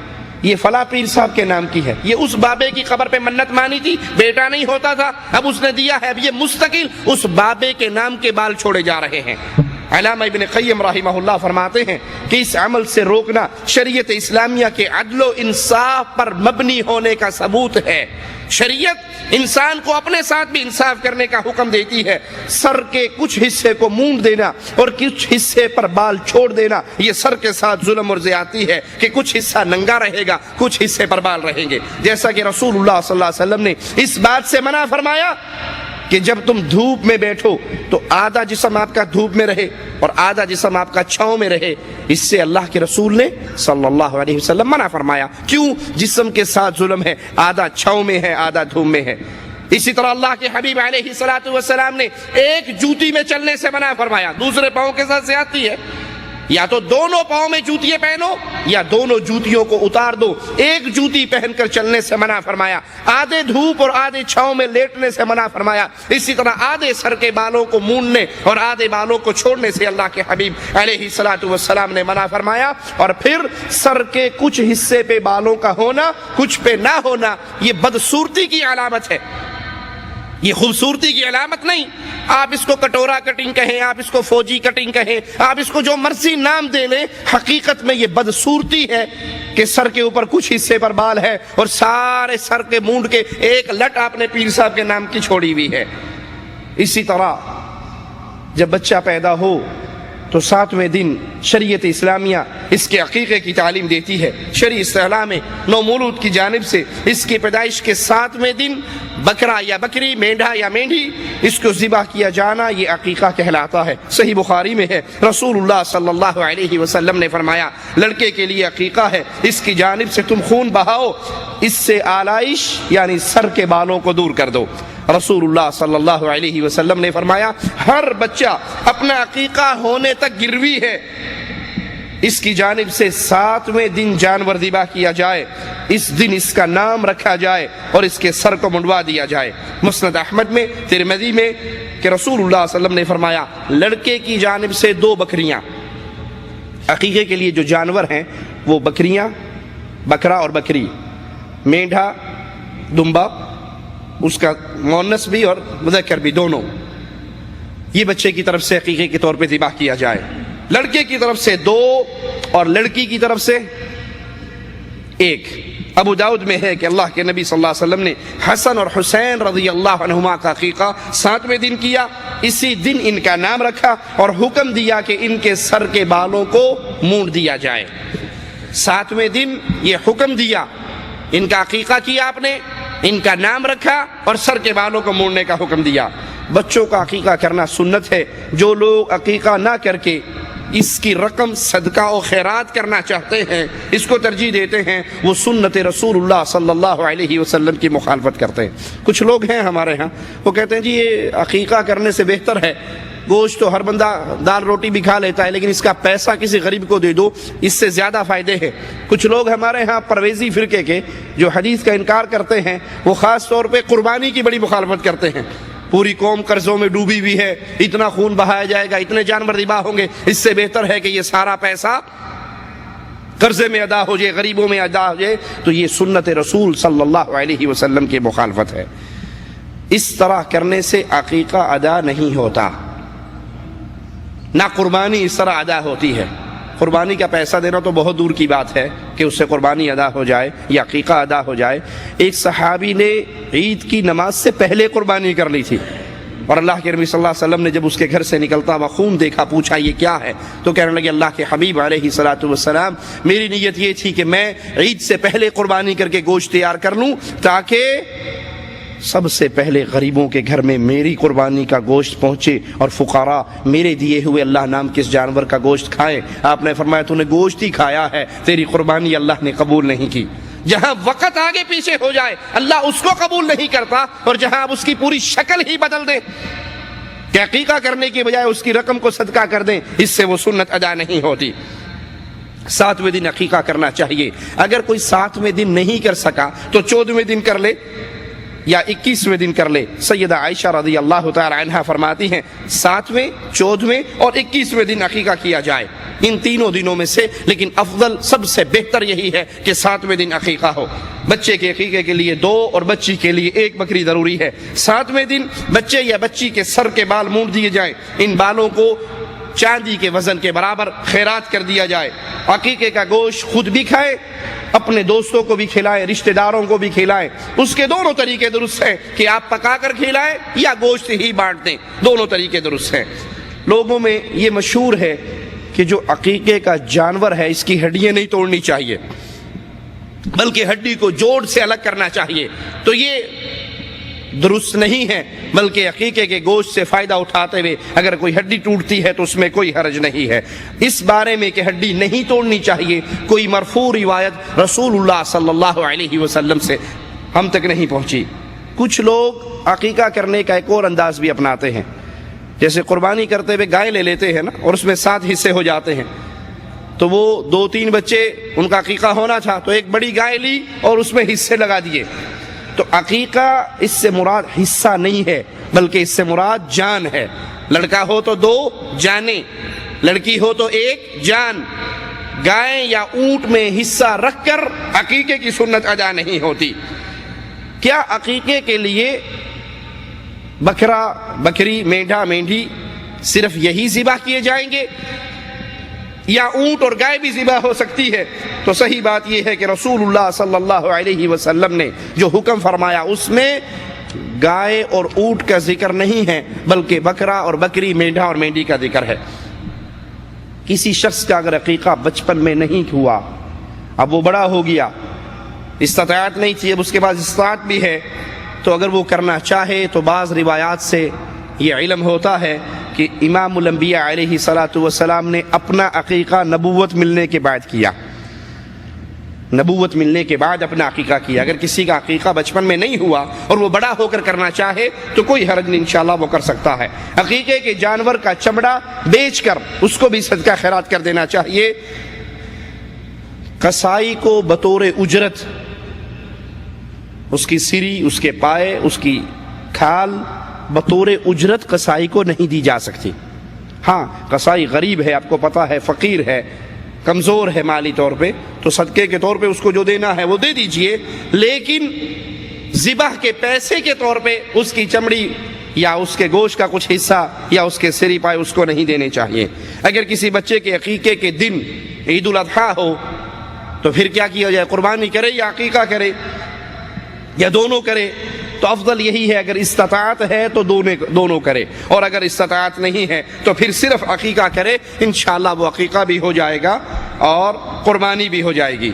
یہ فلاں پیر صاحب کے نام کی ہے. یہ اس بابے کی قبر پہ منت مانی تھی, بیٹا نہیں ہوتا تھا, اب اس نے دیا ہے. اب یہ مستقل اس بابے کے نام کے بال چھوڑے جا رہے ہیں. علامہ ابن قیم رحمہ اللہ فرماتے ہیں کہ اس عمل سے روکنا شریعت اسلامیہ کے عدل و انصاف پر مبنی ہونے کا ثبوت ہے. شریعت انسان کو اپنے ساتھ بھی انصاف کرنے کا حکم دیتی ہے. سر کے کچھ حصے کو مونڈ دینا اور کچھ حصے پر بال چھوڑ دینا, یہ سر کے ساتھ ظلم اور زیادتی ہے کہ کچھ حصہ ننگا رہے گا, کچھ حصے پر بال رہیں گے. جیسا کہ رسول اللہ صلی اللہ علیہ وسلم نے اس بات سے منع فرمایا کہ جب تم دھوپ میں بیٹھو تو آدھا جسم آپ کا دھوپ میں رہے اور آدھا جسم آپ کا چھاؤں میں رہے. اس سے اللہ کے رسول نے صلی اللہ علیہ وسلم منع فرمایا. کیوں؟ جسم کے ساتھ ظلم ہے, آدھا چھاؤں میں ہے, آدھا دھوپ میں ہے. اسی طرح اللہ کے حبیب علیہ الصلوۃ والسلام نے ایک جوتی میں چلنے سے منع فرمایا. دوسرے پاؤں کے ساتھ زیادتی ہے, یا تو دونوں پاؤں میں جوتیاں پہنو یا دونوں جوتیوں کو اتار دو. ایک جوتی پہن کر چلنے سے منع فرمایا. آدھے دھوپ اور آدھے چھاؤں میں لیٹنے سے منع فرمایا. اسی طرح آدھے سر کے بالوں کو مونڈنے اور آدھے بالوں کو چھوڑنے سے اللہ کے حبیب علیہ الصلوۃ والسلام نے منع فرمایا. اور پھر سر کے کچھ حصے پہ بالوں کا ہونا, کچھ پہ نہ ہونا, یہ بدصورتی کی علامت ہے, یہ خوبصورتی کی علامت نہیں. آپ اس کو کٹورا کٹنگ کہیں, آپ اس کو فوجی کٹنگ کہیں, آپ اس کو جو مرضی نام دے لیں, حقیقت میں یہ بدصورتی ہے کہ سر کے اوپر کچھ حصے پر بال ہے اور سارے سر کے مونڈ کے ایک لٹ آپ نے پیر صاحب کے نام کی چھوڑی ہوئی ہے. اسی طرح جب بچہ پیدا ہو تو 7ویں دن شریعت اسلامیہ اس کے عقیقے کی تعلیم دیتی ہے. شرعی اصطلاح میں نومولود کی جانب سے اس کی پیدائش کے 7ویں دن بکرا یا بکری, مینڈھا یا مینڈھی, اس کو ذبح کیا جانا یہ عقیقہ کہلاتا ہے. صحیح بخاری میں ہے, رسول اللہ صلی اللہ علیہ وسلم نے فرمایا لڑکے کے لیے عقیقہ ہے, اس کی جانب سے تم خون بہاؤ, اس سے آلائش یعنی سر کے بالوں کو دور کر دو. رسول اللہ صلی اللہ علیہ وسلم نے فرمایا ہر بچہ اپنا عقیقہ ہونے تک گروی ہے, اس کی جانب سے 7ویں دن جانور ذبح کیا جائے, اس دن اس کا نام رکھا جائے اور اس کے سر کو منڈوا دیا جائے. مسند احمد میں, ترمذی میں کہ رسول اللہ صلی اللہ علیہ وسلم نے فرمایا لڑکے کی جانب سے 2 بکریاں, عقیقے کے لیے جو جانور ہیں وہ بکریاں, بکرا اور بکری, مینڈھا, دمبا, اس کا مؤنث بھی اور مذکر بھی دونوں, یہ بچے کی طرف سے عقیقے کے طور پہ ذبح کیا جائے. لڑکے کی طرف سے 2 اور لڑکی کی طرف سے 1. ابو داؤد میں ہے کہ اللہ کے نبی صلی اللہ علیہ وسلم نے حسن اور حسین رضی اللہ عنہما کا عقیقہ 7ویں دن کیا. اسی دن ان کا نام رکھا اور حکم دیا کہ ان کے سر کے بالوں کو مونڈ دیا جائے. 7ویں دن یہ حکم دیا, ان کا عقیقہ کیا آپ نے, ان کا نام رکھا اور سر کے بالوں کو مونڈنے کا حکم دیا. بچوں کا عقیقہ کرنا سنت ہے. جو لوگ عقیقہ نہ کر کے اس کی رقم صدقہ و خیرات کرنا چاہتے ہیں، اس کو ترجیح دیتے ہیں، وہ سنت رسول اللہ صلی اللہ علیہ وسلم کی مخالفت کرتے ہیں۔ کچھ لوگ ہیں ہمارے ہاں، وہ کہتے ہیں جی یہ عقیقہ کرنے سے بہتر ہے، گوشت تو ہر بندہ دال روٹی بھی کھا لیتا ہے، لیکن اس کا پیسہ کسی غریب کو دے دو، اس سے زیادہ فائدے ہیں۔ کچھ لوگ ہمارے ہاں پرویزی فرقے کے جو حدیث کا انکار کرتے ہیں، وہ خاص طور پہ قربانی کی بڑی مخالفت کرتے ہیں۔ پوری قوم قرضوں میں ڈوبی ہوئی ہے، اتنا خون بہایا جائے گا، اتنے جانور ذبح ہوں گے، اس سے بہتر ہے کہ یہ سارا پیسہ قرضے میں ادا ہو جائے، غریبوں میں ادا ہو جائے۔ تو یہ سنت رسول صلی اللہ علیہ وسلم کی مخالفت ہے۔ اس طرح کرنے سے عقیقہ ادا نہیں ہوتا، نہ قربانی اس طرح ادا ہوتی ہے۔ قربانی کا پیسہ دینا تو بہت دور کی بات ہے کہ اس سے قربانی ادا ہو جائے یا عقیقہ ادا ہو جائے۔ ایک صحابی نے عید کی نماز سے پہلے قربانی کر لی تھی، اور اللہ کے نبی صلی اللہ علیہ وسلم نے جب اس کے گھر سے نکلتا ہوا خون دیکھا، پوچھا یہ کیا ہے؟ تو کہنے لگے اللہ کے حبیب علیہ الصلوۃ والسلام، میری نیت یہ تھی کہ میں عید سے پہلے قربانی کر کے گوشت تیار کر لوں تاکہ سب سے پہلے غریبوں کے گھر میں میری قربانی کا گوشت پہنچے اور فقراء میرے دیے ہوئے اللہ نام کے اس جانور کا گوشت کھائیں۔ آپ نے فرمایا تو نے گوشت ہی کھایا ہے، تیری قربانی اللہ نے قبول نہیں کی۔ جہاں وقت آگے پیچھے ہو جائے اللہ اس کو قبول نہیں کرتا، اور جہاں آپ اس کی پوری شکل ہی بدل دیں کہ عقیقہ کرنے کی بجائے اس کی رقم کو صدقہ کر دیں، اس سے وہ سنت ادا نہیں ہوتی۔ 7ویں دن عقیقہ کرنا چاہیے۔ اگر کوئی 7ویں دن نہیں کر سکا تو 14ویں دن کر لے یا 21ویں دن کر لے۔ سیدہ عائشہ رضی اللہ تعالی عنہا فرماتی ہیں 7ویں، 14ویں اور 21ویں دن عقیقہ کیا جائے، ان تینوں دنوں میں سے، لیکن افضل سب سے بہتر یہی ہے کہ 7ویں دن عقیقہ ہو۔ بچے کے عقیقے کے لیے 2 اور بچی کے لیے 1 بکری ضروری ہے۔ 7ویں دن بچے یا بچی کے سر کے بال مونڈ دیے جائیں، ان بالوں کو چاندی کے وزن کے برابر خیرات کر دیا جائے۔ عقیقے کا گوشت خود بھی کھائے، اپنے دوستوں کو بھی کھلائیں، رشتہ داروں کو بھی کھلائیں۔ اس کے دونوں طریقے درست ہیں کہ آپ پکا کر کھلائیں یا گوشت ہی بانٹ دیں، دونوں طریقے درست ہیں۔ لوگوں میں یہ مشہور ہے کہ جو عقیقے کا جانور ہے اس کی ہڈیاں نہیں توڑنی چاہیے، بلکہ ہڈی کو جوڑ سے الگ کرنا چاہیے، تو یہ درست نہیں ہے، بلکہ عقیقے کے گوشت سے فائدہ اٹھاتے ہوئے اگر کوئی ہڈی ٹوٹتی ہے تو اس میں کوئی حرج نہیں ہے۔ اس بارے میں کہ ہڈی نہیں توڑنی چاہیے کوئی مرفوع روایت رسول اللہ صلی اللہ علیہ وسلم سے ہم تک نہیں پہنچی۔ کچھ لوگ عقیقہ کرنے کا ایک اور انداز بھی اپناتے ہیں، جیسے قربانی کرتے ہوئے گائے لے لیتے ہیں نا، اور اس میں 7 حصے ہو جاتے ہیں، تو وہ 2-3 بچے ان کا عقیقہ ہونا تھا تو ایک بڑی گائے لی اور اس میں حصے لگا دیے۔ تو عقیقہ اس سے مراد حصہ نہیں ہے، بلکہ اس سے مراد جان ہے۔ لڑکا ہو تو 2 جانیں، لڑکی ہو تو 1 جان۔ گائے یا اونٹ میں حصہ رکھ کر عقیقے کی سنت ادا نہیں ہوتی۔ کیا عقیقے کے لیے بکرا، بکری، مینڈھا، مینڈھی صرف یہی ذبح کیے جائیں گے یا اونٹ اور گائے بھی ذبح ہو سکتی ہے؟ تو صحیح بات یہ ہے کہ رسول اللہ صلی اللہ علیہ وسلم نے جو حکم فرمایا اس میں گائے اور اونٹ کا ذکر نہیں ہے، بلکہ بکرا اور بکری، مینڈھا اور مینڈھی کا ذکر ہے۔ کسی شخص کا اگر عقیقہ بچپن میں نہیں ہوا، اب وہ بڑا ہو گیا، استطاعت نہیں تھی، اب اس کے بعد استطاعت بھی ہے، تو اگر وہ کرنا چاہے تو بعض روایات سے یہ علم ہوتا ہے کہ امام الانبیاء علیہ الصلوۃ والسلام نے اپنا عقیقہ نبوت ملنے کے بعد کیا، نبوت ملنے کے بعد اپنا عقیقہ کیا۔ اگر کسی کا عقیقہ بچپن میں نہیں ہوا اور وہ بڑا ہو کر کرنا چاہے تو کوئی حرج نہیں، انشاءاللہ وہ کر سکتا ہے۔ عقیقے کے جانور کا چمڑا بیچ کر اس کو بھی صدقہ خیرات کر دینا چاہیے۔ قصائی کو بطور اجرت اس کی سری، اس کے پائے، اس کی کھال بطور اجرت قصائی کو نہیں دی جا سکتی۔ ہاں قصائی غریب ہے، آپ کو پتہ ہے، فقیر ہے، کمزور ہے مالی طور پہ، تو صدقے کے طور پہ اس کو جو دینا ہے وہ دے دیجئے، لیکن ذبح کے پیسے کے طور پہ اس کی چمڑی یا اس کے گوشت کا کچھ حصہ یا اس کے سری پائے اس کو نہیں دینے چاہیے۔ اگر کسی بچے کے عقیقے کے دن عید الاضحیٰ ہو تو پھر کیا کیا جائے؟ قربانی کرے یا عقیقہ کرے یا دونوں کرے؟ تو افضل یہی ہے اگر استطاعت ہے تو دونوں کرے، اور اگر استطاعت نہیں ہے تو پھر صرف عقیقہ کرے، انشاءاللہ وہ عقیقہ بھی ہو جائے گا اور قربانی بھی ہو جائے گی۔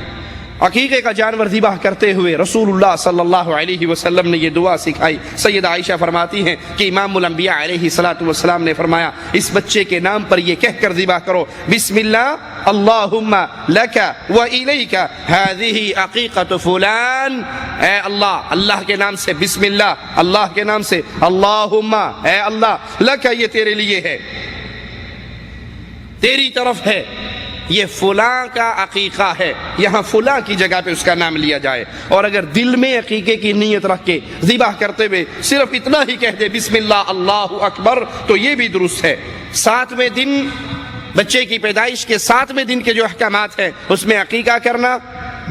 عقیقے کا جانور ذبح کرتے ہوئے رسول اللہ صلی اللہ علیہ وسلم نے یہ دعا سکھائی۔ سیدہ عائشہ فرماتی ہیں کہ امام الانبیاء علیہ الصلوۃ والسلام نے فرمایا اس بچے کے نام پر یہ کہہ کر ذبح کرو، بسم اللہ اللہم لک و الیک ہذہ عقیقۃ فلان، اے اللہ، اللہ کے نام سے بسم اللہ، اللہ کے نام سے، اللہم، اے اللہ، لک، یہ تیرے لیے ہے، تیری طرف ہے، یہ فلاں کا عقیقہ ہے، یہاں فلاں کی جگہ پہ اس کا نام لیا جائے۔ اور اگر دل میں عقیقے کی نیت رکھ کے ذبح کرتے ہوئے صرف اتنا ہی کہہ دے بسم اللہ اللہ اکبر تو یہ بھی درست ہے۔ 7ویں دن، بچے کی پیدائش کے 7ویں دن کے جو احکامات ہیں اس میں عقیقہ کرنا،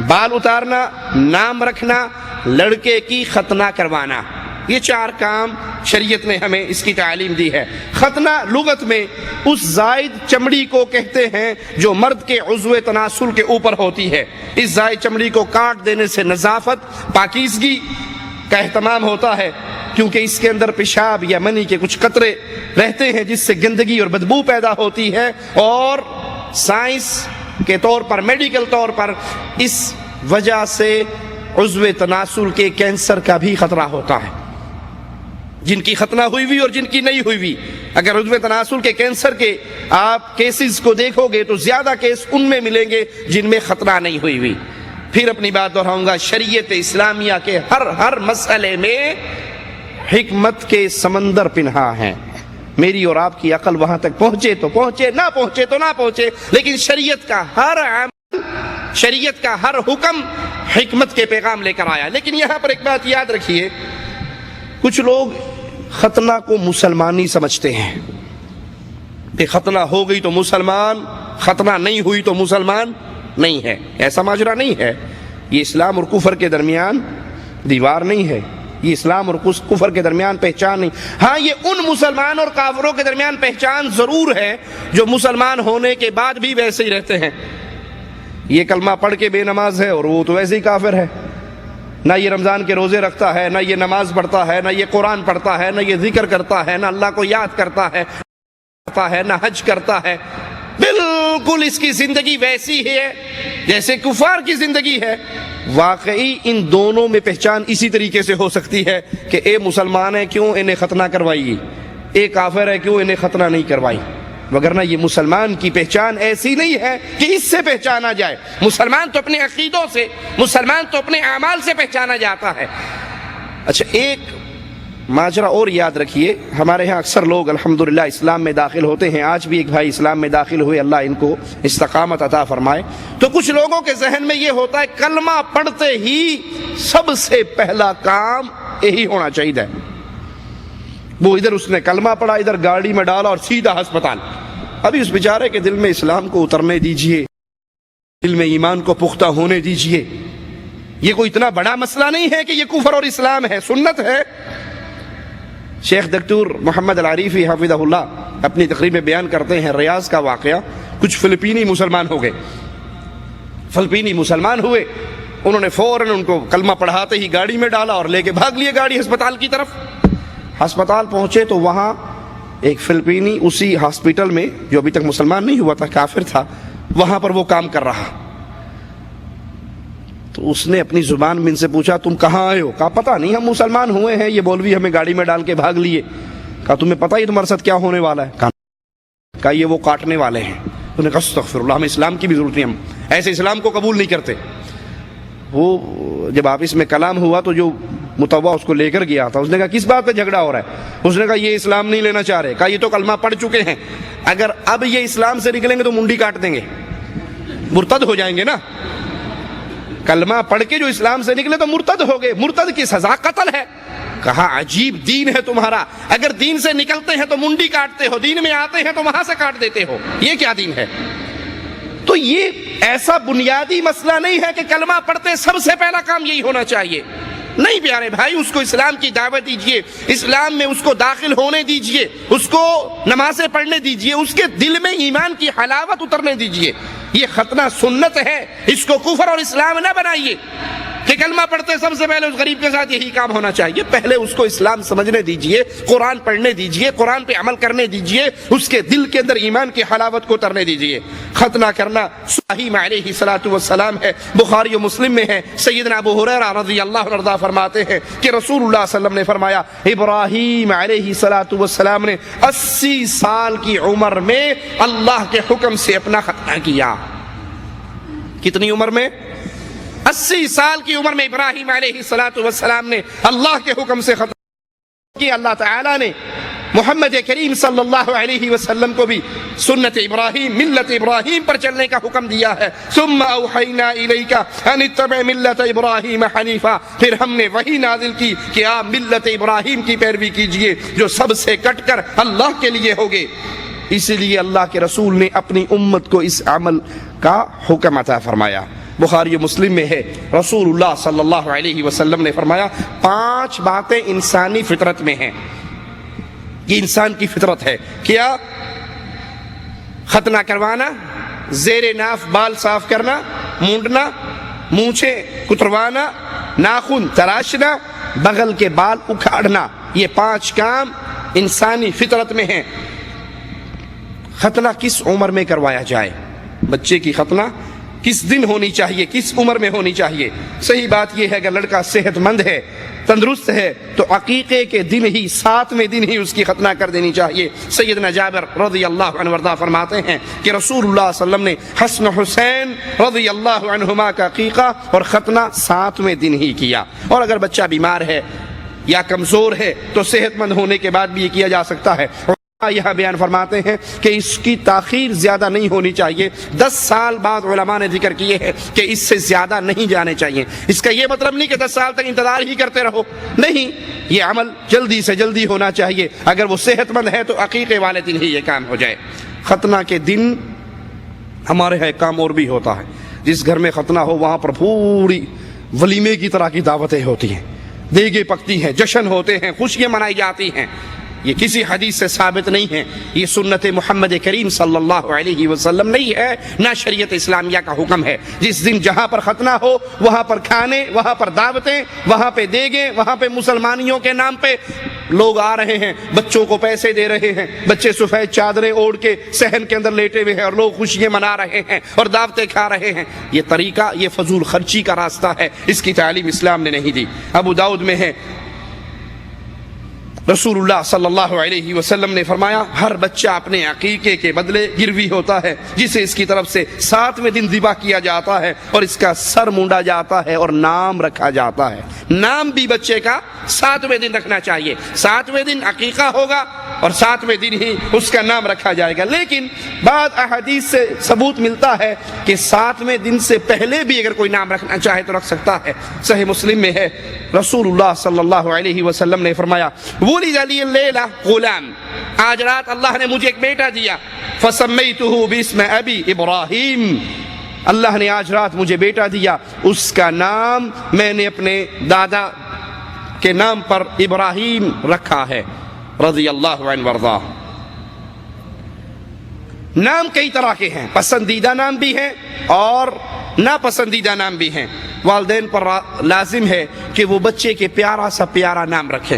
بال اتارنا، نام رکھنا، لڑکے کی ختنہ کروانا، یہ 4 کام شریعت نے ہمیں اس کی تعلیم دی ہے۔ ختنہ لغت میں اس زائد چمڑی کو کہتے ہیں جو مرد کے عضو تناسل کے اوپر ہوتی ہے۔ اس زائد چمڑی کو کاٹ دینے سے نظافت، پاکیزگی کا اہتمام ہوتا ہے، کیونکہ اس کے اندر پیشاب یا منی کے کچھ قطرے رہتے ہیں جس سے گندگی اور بدبو پیدا ہوتی ہے، اور سائنس کے طور پر، میڈیکل طور پر اس وجہ سے عضو تناسل کے کینسر کا بھی خطرہ ہوتا ہے۔ جن کی ختنہ ہوئی ہوئی اور جن کی نہیں ہوئی ہوئی، اگر عضو تناسل کے کینسر کے آپ کیسز کو دیکھو گے تو زیادہ کیس ان میں ملیں گے جن میں ختنہ نہیں ہوئی ہوئی۔ پھر اپنی بات دہراؤں گا، شریعت اسلامیہ کے ہر مسئلے میں حکمت کے سمندر پنہا ہیں۔ میری اور آپ کی عقل وہاں تک پہنچے تو پہنچے، نہ پہنچے تو نہ پہنچے، لیکن شریعت کا ہر عمل، شریعت کا ہر حکم حکمت کے پیغام لے کر آیا۔ لیکن یہاں پر ایک بات یاد رکھیے، کچھ لوگ ختنہ کو مسلمانی سمجھتے ہیں کہ ختنہ ہو گئی تو مسلمان، ختنہ نہیں ہوئی تو مسلمان نہیں ہے۔ ایسا ماجرا نہیں ہے۔ یہ اسلام اور کفر کے درمیان دیوار نہیں ہے، یہ اسلام اور کفر کے درمیان پہچان نہیں۔ ہاں، یہ ان مسلمان اور کافروں کے درمیان پہچان ضرور ہے جو مسلمان ہونے کے بعد بھی ویسے ہی رہتے ہیں۔ یہ کلمہ پڑھ کے بے نماز ہے اور وہ تو ویسے ہی کافر ہے، نہ یہ رمضان کے روزے رکھتا ہے، نہ یہ نماز پڑھتا ہے، نہ یہ قرآن پڑھتا ہے، نہ یہ ذکر کرتا ہے، نہ اللہ کو یاد کرتا ہے، نہ حج کرتا ہے۔ بالکل اس کی زندگی ویسی ہے جیسے کفار کی زندگی ہے۔ واقعی ان دونوں میں پہچان اسی طریقے سے ہو سکتی ہے کہ اے مسلمان ہے کیوں انہیں ختنہ کروائی، اے کافر ہے کیوں انہیں ختنہ نہیں کروائی، وگرنہ یہ مسلمان کی پہچان ایسی نہیں ہے کہ اس سے پہچانا جائے۔ مسلمان تو اپنے عقیدوں سے، مسلمان تو اپنے اعمال سے پہچانا جاتا ہے۔ اچھا، ایک ماجرا اور یاد رکھیے، ہمارے ہاں اکثر لوگ الحمدللہ اسلام میں داخل ہوتے ہیں، آج بھی ایک بھائی اسلام میں داخل ہوئے، اللہ ان کو استقامت عطا فرمائے۔ تو کچھ لوگوں کے ذہن میں یہ ہوتا ہے کلمہ پڑھتے ہی سب سے پہلا کام یہی ہونا چاہیے۔ وہ ادھر اس نے کلمہ پڑھا، ادھر گاڑی میں ڈالا اور سیدھا ہسپتال۔ ابھی اس بیچارے کے دل میں اسلام کو اترنے دیجئے، دل میں ایمان کو پختہ ہونے دیجئے۔ یہ کوئی اتنا بڑا مسئلہ نہیں ہے کہ یہ کفر اور اسلام ہے، سنت ہے۔ شیخ دکتور محمد العریفی حفظہ اللہ اپنی تقریر میں بیان کرتے ہیں ریاض کا واقعہ۔ کچھ فلپینی مسلمان ہو گئے، فلپینی مسلمان ہوئے، انہوں نے فوراً ان کو کلمہ پڑھاتے ہی گاڑی میں ڈالا اور لے کے بھاگ لیے گاڑی ہسپتال کی طرف۔ ہسپتال پہنچے تو وہاں ایک فلپینی اسی ہاسپٹل میں، جو ابھی تک مسلمان نہیں ہوا تھا، کافر تھا، وہاں پر وہ کام کر رہا۔ تو اس نے اپنی زبان میں ان سے پوچھا تم کہاں آئے ہو؟ کہا پتہ نہیں، ہم مسلمان ہوئے ہیں، یہ مولوی ہمیں گاڑی میں ڈال کے بھاگ لیے۔ کہا تمہیں پتہ ہی تمہارے ساتھ کیا ہونے والا ہے؟ کہا یہ وہ کاٹنے والے ہیں۔ انہوں نے کہا استغفر اللہ، ہمیں اسلام کی بھی ضرورت نہیں، ہم ایسے اسلام کو قبول نہیں کرتے۔ وہ جب آفس میں کلام ہوا تو جو متوا اس کو لے کر گیا تھا، اس نے کہا کس بات پہ جھگڑا ہو رہا ہے؟ اس نے کہا یہ اسلام نہیں لینا چاہ رہے۔ کہا یہ تو کلمہ پڑھ چکے ہیں، اگر اب یہ اسلام سے نکلیں گے تو منڈی کاٹ دیں گے، مرتد ہو جائیں گے نا۔ کلمہ پڑھ کے جو اسلام سے نکلے تو مرتد ہو گئے، مرتد کی سزا قتل ہے۔ کہا عجیب دین ہے تمہارا، اگر دین سے نکلتے ہیں تو منڈی کاٹتے ہو، دین میں آتے ہیں تو وہاں سے کاٹ دیتے ہو، یہ کیا دین ہے؟ تو یہ ایسا بنیادی مسئلہ نہیں ہے کہ کلمہ پڑھتے سب سے پہلا کام یہی ہونا چاہیے۔ نہیں پیارے بھائی، اس کو اسلام کی دعوت دیجئے، اسلام میں اس کو داخل ہونے دیجئے، اس کو نمازیں پڑھنے دیجئے، اس کے دل میں ایمان کی حلاوت اترنے دیجئے۔ یہ ختنہ سنت ہے، اس کو کفر اور اسلام نہ بنائیے۔ کہ کلمہ پڑھتے سب سے پہلے اس غریب کے ساتھ یہی کام ہونا چاہیے. پہلے اس کو اسلام سمجھنے دیجئے, قرآن پڑھنے دیجئے, قرآن پہ عمل کرنے دیجئے, اس کے دل کے اندر ایمان کی حلاوت کو اترنے دیجئے. ختنہ کرنا ابراہیم علیہ الصلوۃ والسلام ہے, بخاری و مسلم میں ہے. سیدنا ابو ہریرہ رضی اللہ عنہ فرماتے ہیں کہ رسول اللہ صلی اللہ علیہ وسلم نے فرمایا ابراہیم علیہ الصلوۃ والسلام نے 80 سال کی عمر میں اللہ کے حکم سے اپنا ختنہ کیا. کتنی عمر میں؟ 80 سال کی عمر میں ابراہیم علیہ الصلوۃ والسلام نے اللہ کے حکم سے ختنہ کیا. اللہ تعالیٰ نے محمد کریم صلی اللہ علیہ وسلم کو بھی سنت ابراہیم, ملت ابراہیم پر چلنے کا حکم دیا ہے. ثم اوحینا الیک ان اتبع ملت ابراہیم حنیفا, پھر ہم نے وحی نازل کی کہ آپ ملت ابراہیم کی پیروی کیجئے جو سب سے کٹ کر اللہ کے لیے ہوگے. اسی لیے اللہ کے رسول نے اپنی امت کو اس عمل کا حکم عطا فرمایا. بخاری و مسلم میں ہے رسول اللہ صلی اللہ علیہ وسلم نے فرمایا 5 باتیں انسانی فطرت میں ہیں. یہ انسان کی فطرت ہے. کیا؟ ختنہ کروانا, زیر ناف بال صاف کرنا, مونڈنا, مونچھیں کتروانا, ناخن تراشنا, بغل کے بال اکھاڑنا. یہ 5 کام انسانی فطرت میں ہیں. ختنہ کس عمر میں کروایا جائے؟ بچے کی ختنہ کس دن ہونی چاہیے, کس عمر میں ہونی چاہیے؟ صحیح بات یہ ہے اگر لڑکا صحت مند ہے, تندرست ہے, تو عقیقے کے دن ہی 7ویں دن ہی اس کی ختنہ کر دینی چاہیے. سیدنا جابر رضی اللہ عنہ وارضاہ فرماتے ہیں کہ رسول اللہ صلی اللہ علیہ وسلم نے حسن حسین رضی اللہ عنہما کا عقیقہ اور ختنہ 7ویں دن ہی کیا. اور اگر بچہ بیمار ہے یا کمزور ہے تو صحت مند ہونے کے بعد بھی یہ کیا جا سکتا ہے. یہاں بیان فرماتے ہیں کہ اس کی تاخیر زیادہ نہیں ہونی چاہیے. 10 سال بعد علماء نے ذکر کیے ہیں کہ اس سے زیادہ نہیں جانے چاہیے. اس کا یہ مطلب نہیں کہ 10 سال تک انتظار ہی کرتے رہو, نہیں, یہ عمل جلدی سے جلدی ہونا چاہیے. اگر وہ صحت مند ہے تو عقیقے والے دن ہی یہ کام ہو جائے. ختنہ کے دن ہمارے یہاں ایک کام اور بھی ہوتا ہے. جس گھر میں ختنہ ہو وہاں پر پوری ولیمے کی طرح کی دعوتیں ہوتی ہیں, دیگیں پکتی ہیں, جشن ہوتے ہیں, خوشیاں منائی جاتی ہیں. یہ کسی حدیث سے ثابت نہیں ہے, یہ سنت محمد کریم صلی اللہ علیہ وسلم نہیں ہے, نہ شریعت اسلامیہ کا حکم ہے. جس دن جہاں پر ختنہ ہو وہاں پر کھانے, وہاں پر دعوتیں, وہاں پہ دیگیں, وہاں پہ مسلمانیوں کے نام پہ لوگ آ رہے ہیں, بچوں کو پیسے دے رہے ہیں, بچے سفید چادریں اوڑھ کے صحن کے اندر لیٹے ہوئے ہیں اور لوگ خوشیاں منا رہے ہیں اور دعوتیں کھا رہے ہیں. یہ طریقہ, یہ فضول خرچی کا راستہ ہے, اس کی تعلیم اسلام نے نہیں دی. ابو داؤد میں ہے رسول اللہ صلی اللہ علیہ وسلم نے فرمایا ہر بچہ اپنے عقیقے کے بدلے گروی ہوتا ہے جسے اس کی طرف سے 7ویں دن ذبح کیا جاتا ہے اور اس کا سر مونڈا جاتا ہے اور نام رکھا جاتا ہے. نام بھی بچے کا 7ویں دن رکھنا چاہیے. 7ویں دن عقیقہ ہوگا اور 7ویں دن ہی اس کا نام رکھا جائے گا. لیکن بعض احادیث سے ثبوت ملتا ہے کہ 7ویں دن سے پہلے بھی اگر کوئی نام رکھنا چاہے تو رکھ سکتا ہے. صحیح مسلم میں ہے رسول اللہ صلی اللہ علیہ وسلم نے فرمایا ولد لی اللیلہ غلام, آج رات اللہ نے مجھے ایک بیٹا دیا, فسمیتہ باسم ابی ابراہیم, اللہ نے آج رات مجھے بیٹا دیا, اس کا نام میں نے اپنے دادا کے نام پر ابراہیم رکھا ہے رضی اللہ عنہ وارضاہ. نام کئی طرح کے ہیں, پسندیدہ نام بھی ہیں اور ناپسندیدہ نام بھی ہیں. والدین پر لازم ہے کہ وہ بچے کے پیارا سا پیارا نام رکھیں,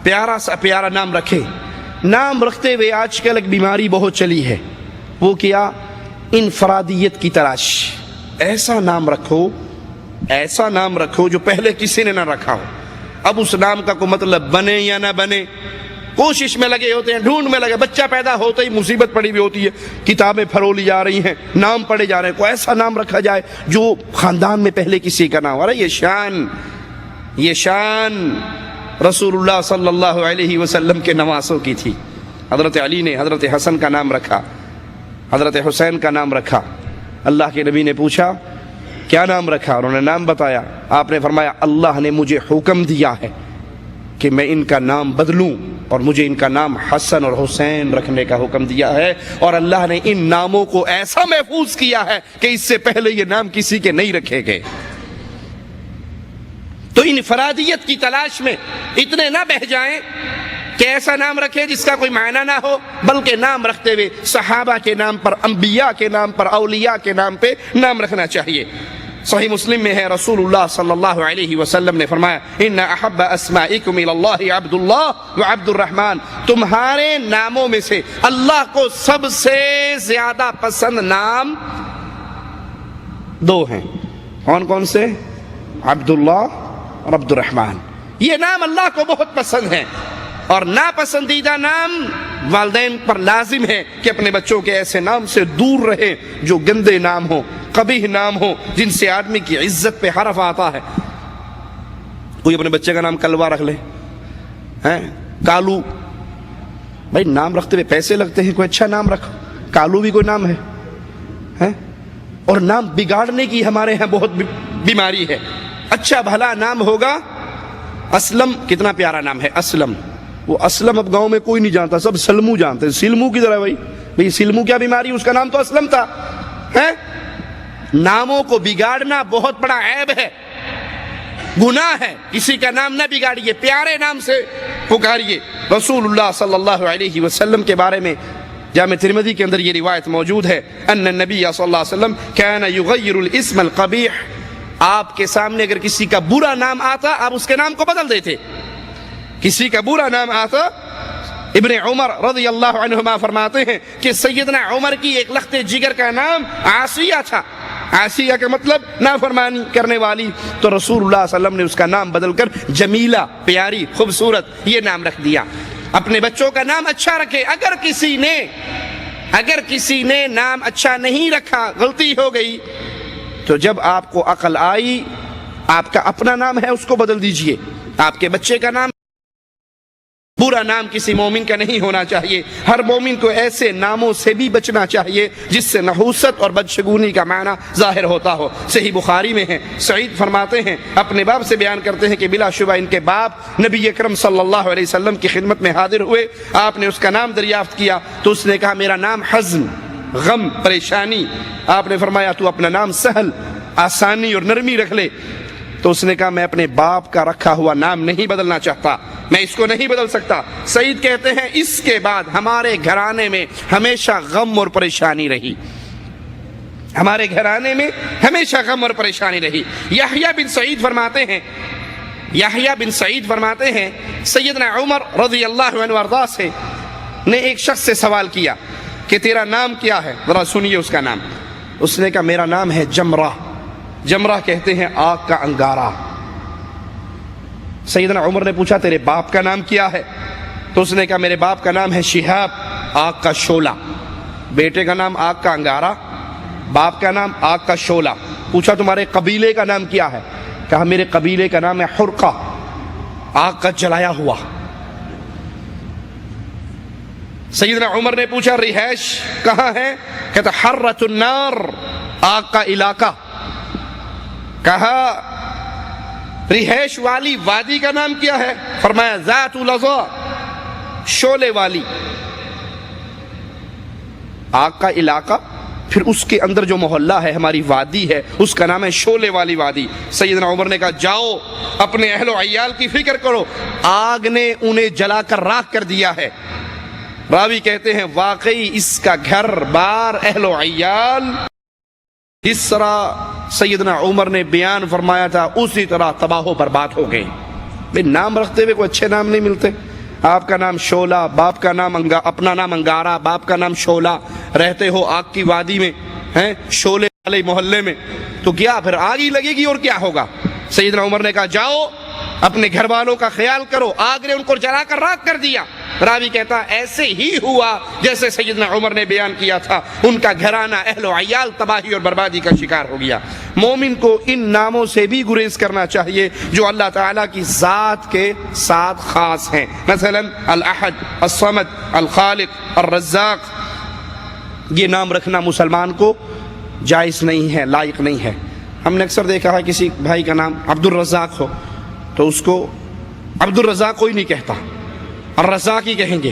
پیارا سا پیارا نام رکھیں. نام رکھتے ہوئے آج کل ایک بیماری بہت چلی ہے, وہ کیا؟ انفرادیت کی تلاش. ایسا نام رکھو, ایسا نام رکھو جو پہلے کسی نے نہ رکھا ہو. اب اس نام کا کوئی مطلب بنے یا نہ بنے, کوشش میں لگے ہوتے ہیں, ڈھونڈ میں لگے. بچہ پیدا ہوتا ہی مصیبت پڑی ہوئی ہوتی ہے, کتابیں پھرولی جا رہی ہیں, نام پڑھے جا رہے ہیں. کوئی ایسا نام رکھا جائے جو خاندان میں پہلے کسی کا نام ہو رہا ہے. یہ شان رسول اللہ صلی اللہ علیہ وسلم کے نواسوں کی تھی. حضرت علی نے حضرت حسن کا نام رکھا, حضرت حسین کا نام رکھا. اللہ کے نبی نے پوچھا کیا نام رکھا, انہوں نے نام بتایا. آپ نے فرمایا اللہ نے مجھے حکم دیا ہے کہ میں ان کا نام بدلوں اور مجھے ان کا نام حسن اور حسین رکھنے کا حکم دیا ہے, اور اللہ نے ان ناموں کو ایسا محفوظ کیا ہے کہ اس سے پہلے یہ نام کسی کے نہیں رکھے گئے. تو انفرادیت کی تلاش میں اتنے نہ بہہ جائیں کہ ایسا نام رکھے جس کا کوئی معنی نہ ہو, بلکہ نام رکھتے ہوئے صحابہ کے نام پر, انبیاء کے نام پر, اولیاء کے نام پہ نام رکھنا چاہیے. صحیح مسلم میں ہے، رسول اللہ صلی اللہ علیہ وسلم نے فرمایا ان احب اسمائکم الی اللہ عبد اللہ و عبد الرحمن، تمہارے ناموں میں سے اللہ کو سب سے زیادہ پسند نام دو ہیں۔ کون کون سے؟ عبداللہ اور عبد الرحمن۔ یہ نام اللہ کو بہت پسند ہیں، اور ناپسندیدہ نام والدین پر لازم ہے کہ اپنے بچوں کے ایسے نام سے دور رہے جو گندے نام ہوں، قبیح نام ہوں، جن سے آدمی کی عزت پہ حرف آتا ہے۔ کوئی اپنے بچے کا نام کلوا رکھ لے، کالو، بھائی نام رکھتے ہوئے پیسے لگتے ہیں، کوئی اچھا نام رکھو۔ کالو بھی کوئی نام ہے، اور نام بگاڑنے کی ہمارے ہاں بہت بیماری ہے۔ اچھا بھلا نام ہوگا، اسلم کتنا پیارا نام ہے، اسلم۔ وہ اسلم اب گاؤں میں کوئی نہیں جانتا، سب سلمو جانتے ہیں۔ سلمو کی طرح بھائی سلمو کیا بیماری، اس کا نام تو اسلم تھا۔ ناموں کو بگاڑنا بہت بڑا عیب ہے، گناہ ہے۔ کسی کا نام نہ بگاڑیے، پیارے نام سے پکاریے۔ رسول اللہ صلی اللہ علیہ وسلم کے بارے میں جامع ترمذی کے اندر یہ روایت موجود ہے، ان النبی صلی اللہ علیہ وسلم کان یغیر الاسم القبیح، آپ کے سامنے اگر کسی کا برا نام آتا آپ اس کے نام کو بدل دیتے۔ کسی کا برا نام آتا، ابن عمر رضی اللہ عنہما فرماتے ہیں کہ سیدنا عمر کی ایک لخت جگر کا نام عاصیہ تھا۔ عاصیہ کا مطلب نافرمانی کرنے والی، تو رسول اللہ صلی اللہ علیہ وسلم نے اس کا نام بدل کر جمیلہ، پیاری، خوبصورت، یہ نام رکھ دیا۔ اپنے بچوں کا نام اچھا رکھے۔ اگر کسی نے نام اچھا نہیں رکھا، غلطی ہو گئی، تو جب آپ کو عقل آئی، آپ کا اپنا نام ہے اس کو بدل دیجئے۔ آپ کے بچے کا نام، برا نام کسی مومن کا نہیں ہونا چاہیے۔ ہر مومن کو ایسے ناموں سے بھی بچنا چاہیے جس سے نحوست اور بدشگونی کا معنی ظاہر ہوتا ہو۔ صحیح بخاری میں ہے، سعید فرماتے ہیں، اپنے باپ سے بیان کرتے ہیں کہ بلا شبہ ان کے باپ نبی اکرم صلی اللہ علیہ وسلم کی خدمت میں حاضر ہوئے، آپ نے اس کا نام دریافت کیا تو اس نے کہا میرا نام حزن، غم، پریشانی۔ آپ نے فرمایا تو اپنا نام سہل، آسانی اور نرمی رکھ لے۔ تو اس نے کہا میں اپنے باپ کا رکھا ہوا نام نہیں بدلنا چاہتا، میں اس کو نہیں بدل سکتا۔ سعید کہتے ہیں اس کے بعد ہمارے گھرانے میں ہمیشہ غم اور پریشانی رہی، ہمارے گھرانے میں ہمیشہ غم اور پریشانی رہی۔ یحییٰ بن سعید فرماتے ہیں سیدنا عمر رضی اللہ عنہ وارضاہ سے نے ایک شخص سے سوال کیا کہ تیرا نام کیا ہے، ذرا سنیے اس کا نام۔ اس نے کہا میرا نام ہے جمرہ۔ جمرہ کہتے ہیں آگ کا انگارہ۔ سیدنا عمر نے پوچھا تیرے باپ کا نام کیا ہے؟ تو اس نے کہا میرے باپ کا نام ہے شہاب، آگ کا شعلہ۔ بیٹے کا نام آگ کا انگارہ، باپ کا نام آگ کا شعلہ۔ پوچھا تمہارے قبیلے کا نام کیا ہے؟ کہا میرے قبیلے کا نام ہے حرقہ، آگ کا جلایا ہوا۔ سیدنا عمر نے پوچھا رہائش کہاں ہے؟ کہتا حرۃ النار، آگ کا علاقہ۔ کہا رہائش والی وادی کا نام کیا ہے؟ فرمایا ذات لظا، شعلے والی۔ آگ کا علاقہ، پھر اس کے اندر جو محلہ ہے، ہماری وادی ہے، اس کا نام ہے شعلے والی وادی۔ سیدنا عمر نے کہا جاؤ اپنے اہل و عیال کی فکر کرو، آگ نے انہیں جلا کر راکھ کر دیا ہے۔ راوی کہتے ہیں واقعی اس کا گھر بار، اہل و عیال جس طرح سیدنا عمر نے بیان فرمایا تھا اسی طرح تباہ و برباد ہو گئے۔ بھئی نام رکھتے ہوئے کوئی اچھے نام نہیں ملتے۔ آپ کا نام شعلہ، باپ کا نام اپنا نام انگارہ، باپ کا نام شعلہ، رہتے ہو آگ کی وادی میں، شعلے والے محلے میں، تو کیا پھر آگ ہی لگے گی اور کیا ہوگا؟ سیدنا عمر نے کہا جاؤ اپنے گھر والوں کا خیال کرو، آگ نے ان کو جلا کر راکھ کر دیا۔ راوی کہتا ایسے ہی ہوا جیسے سیدنا عمر نے بیان کیا تھا، ان کا گھرانہ، اہل و عیال تباہی اور بربادی کا شکار ہو گیا۔ مومن کو ان ناموں سے بھی گریز کرنا چاہیے جو اللہ تعالیٰ کی ذات کے ساتھ خاص ہیں، مثلا الاحد، الصمد، الخالق، الرزاق۔ یہ نام رکھنا مسلمان کو جائز نہیں ہے، لائق نہیں ہے۔ ہم نے اکثر دیکھا ہے کسی بھائی کا نام عبد الرزاق ہو تو اس کو عبد الرزاق کوئی نہیں کہتا، الرزاق ہی کہیں گے۔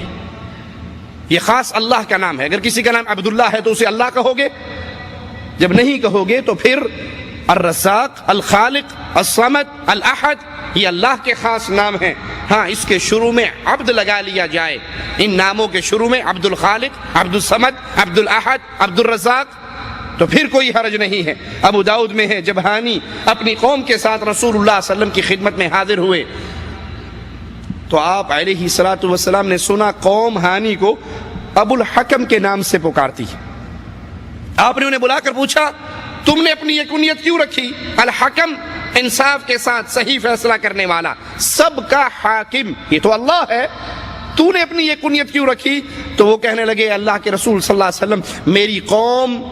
یہ خاص اللہ کا نام ہے۔ اگر کسی کا نام عبداللہ ہے تو اسے اللہ کہو گے، جب نہیں کہو گے تو پھر الرزاق، الخالق، الصمد، الاحد یہ اللہ کے خاص نام ہیں۔ ہاں اس کے شروع میں عبد لگا لیا جائے، ان ناموں کے شروع میں عبد الخالق، عبد الصمد، عبد الاحد، عبد الرزاق، تو پھر کوئی حرج نہیں ہے۔ ابو داؤد میں ہے، جب ہانی اپنی قوم کے ساتھ رسول اللہ صلی اللہ علیہ وسلم کی خدمت میں حاضر ہوئے تو آپ علیہ الصلوۃ والسلام نے سنا قوم ہانی کو ابو الحکم کے نام سے پکارتی ہے۔ آپ نے انہیں بلا کر پوچھا تم نے اپنی یہ کنیت کیوں رکھی؟ الحکم انصاف کے ساتھ صحیح فیصلہ کرنے والا، سب کا حاکم، یہ تو اللہ ہے، تو نے اپنی یہ کنیت کیوں رکھی؟ تو وہ کہنے لگے اللہ کے رسول صلی اللہ علیہ وسلم میری قوم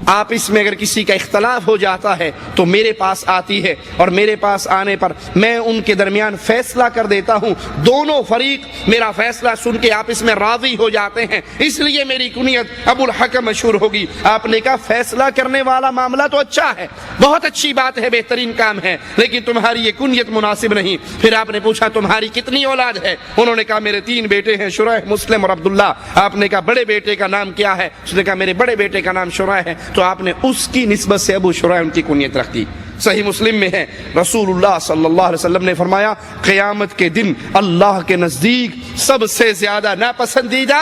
آپس میں اگر کسی کا اختلاف ہو جاتا ہے تو میرے پاس آتی ہے، اور میرے پاس آنے پر میں ان کے درمیان فیصلہ کر دیتا ہوں، دونوں فریق میرا فیصلہ سن کے آپس میں راضی ہو جاتے ہیں، اس لیے میری کنیت ابو الحکم مشہور ہوگی۔ آپ نے کہا فیصلہ کرنے والا معاملہ تو اچھا ہے، بہت اچھی بات ہے، بہترین کام ہے، لیکن تمہاری یہ کنیت مناسب نہیں۔ پھر آپ نے پوچھا تمہاری کتنی اولاد ہے؟ انہوں نے کہا میرے 3 بیٹے ہیں، شریح، مسلم اور عبداللہ۔ آپ نے کہا بڑے بیٹے کا نام کیا ہے؟ اس نے کہا میرے بڑے بیٹے کا نام شریح ہے، تو آپ نے اس کی نسبت سے ابو شریح ان کی کنیت رکھ دی۔ صحیح مسلم میں ہے رسول اللہ صلی اللہ علیہ وسلم نے فرمایا قیامت کے دن اللہ کے نزدیک سب سے زیادہ ناپسندیدہ،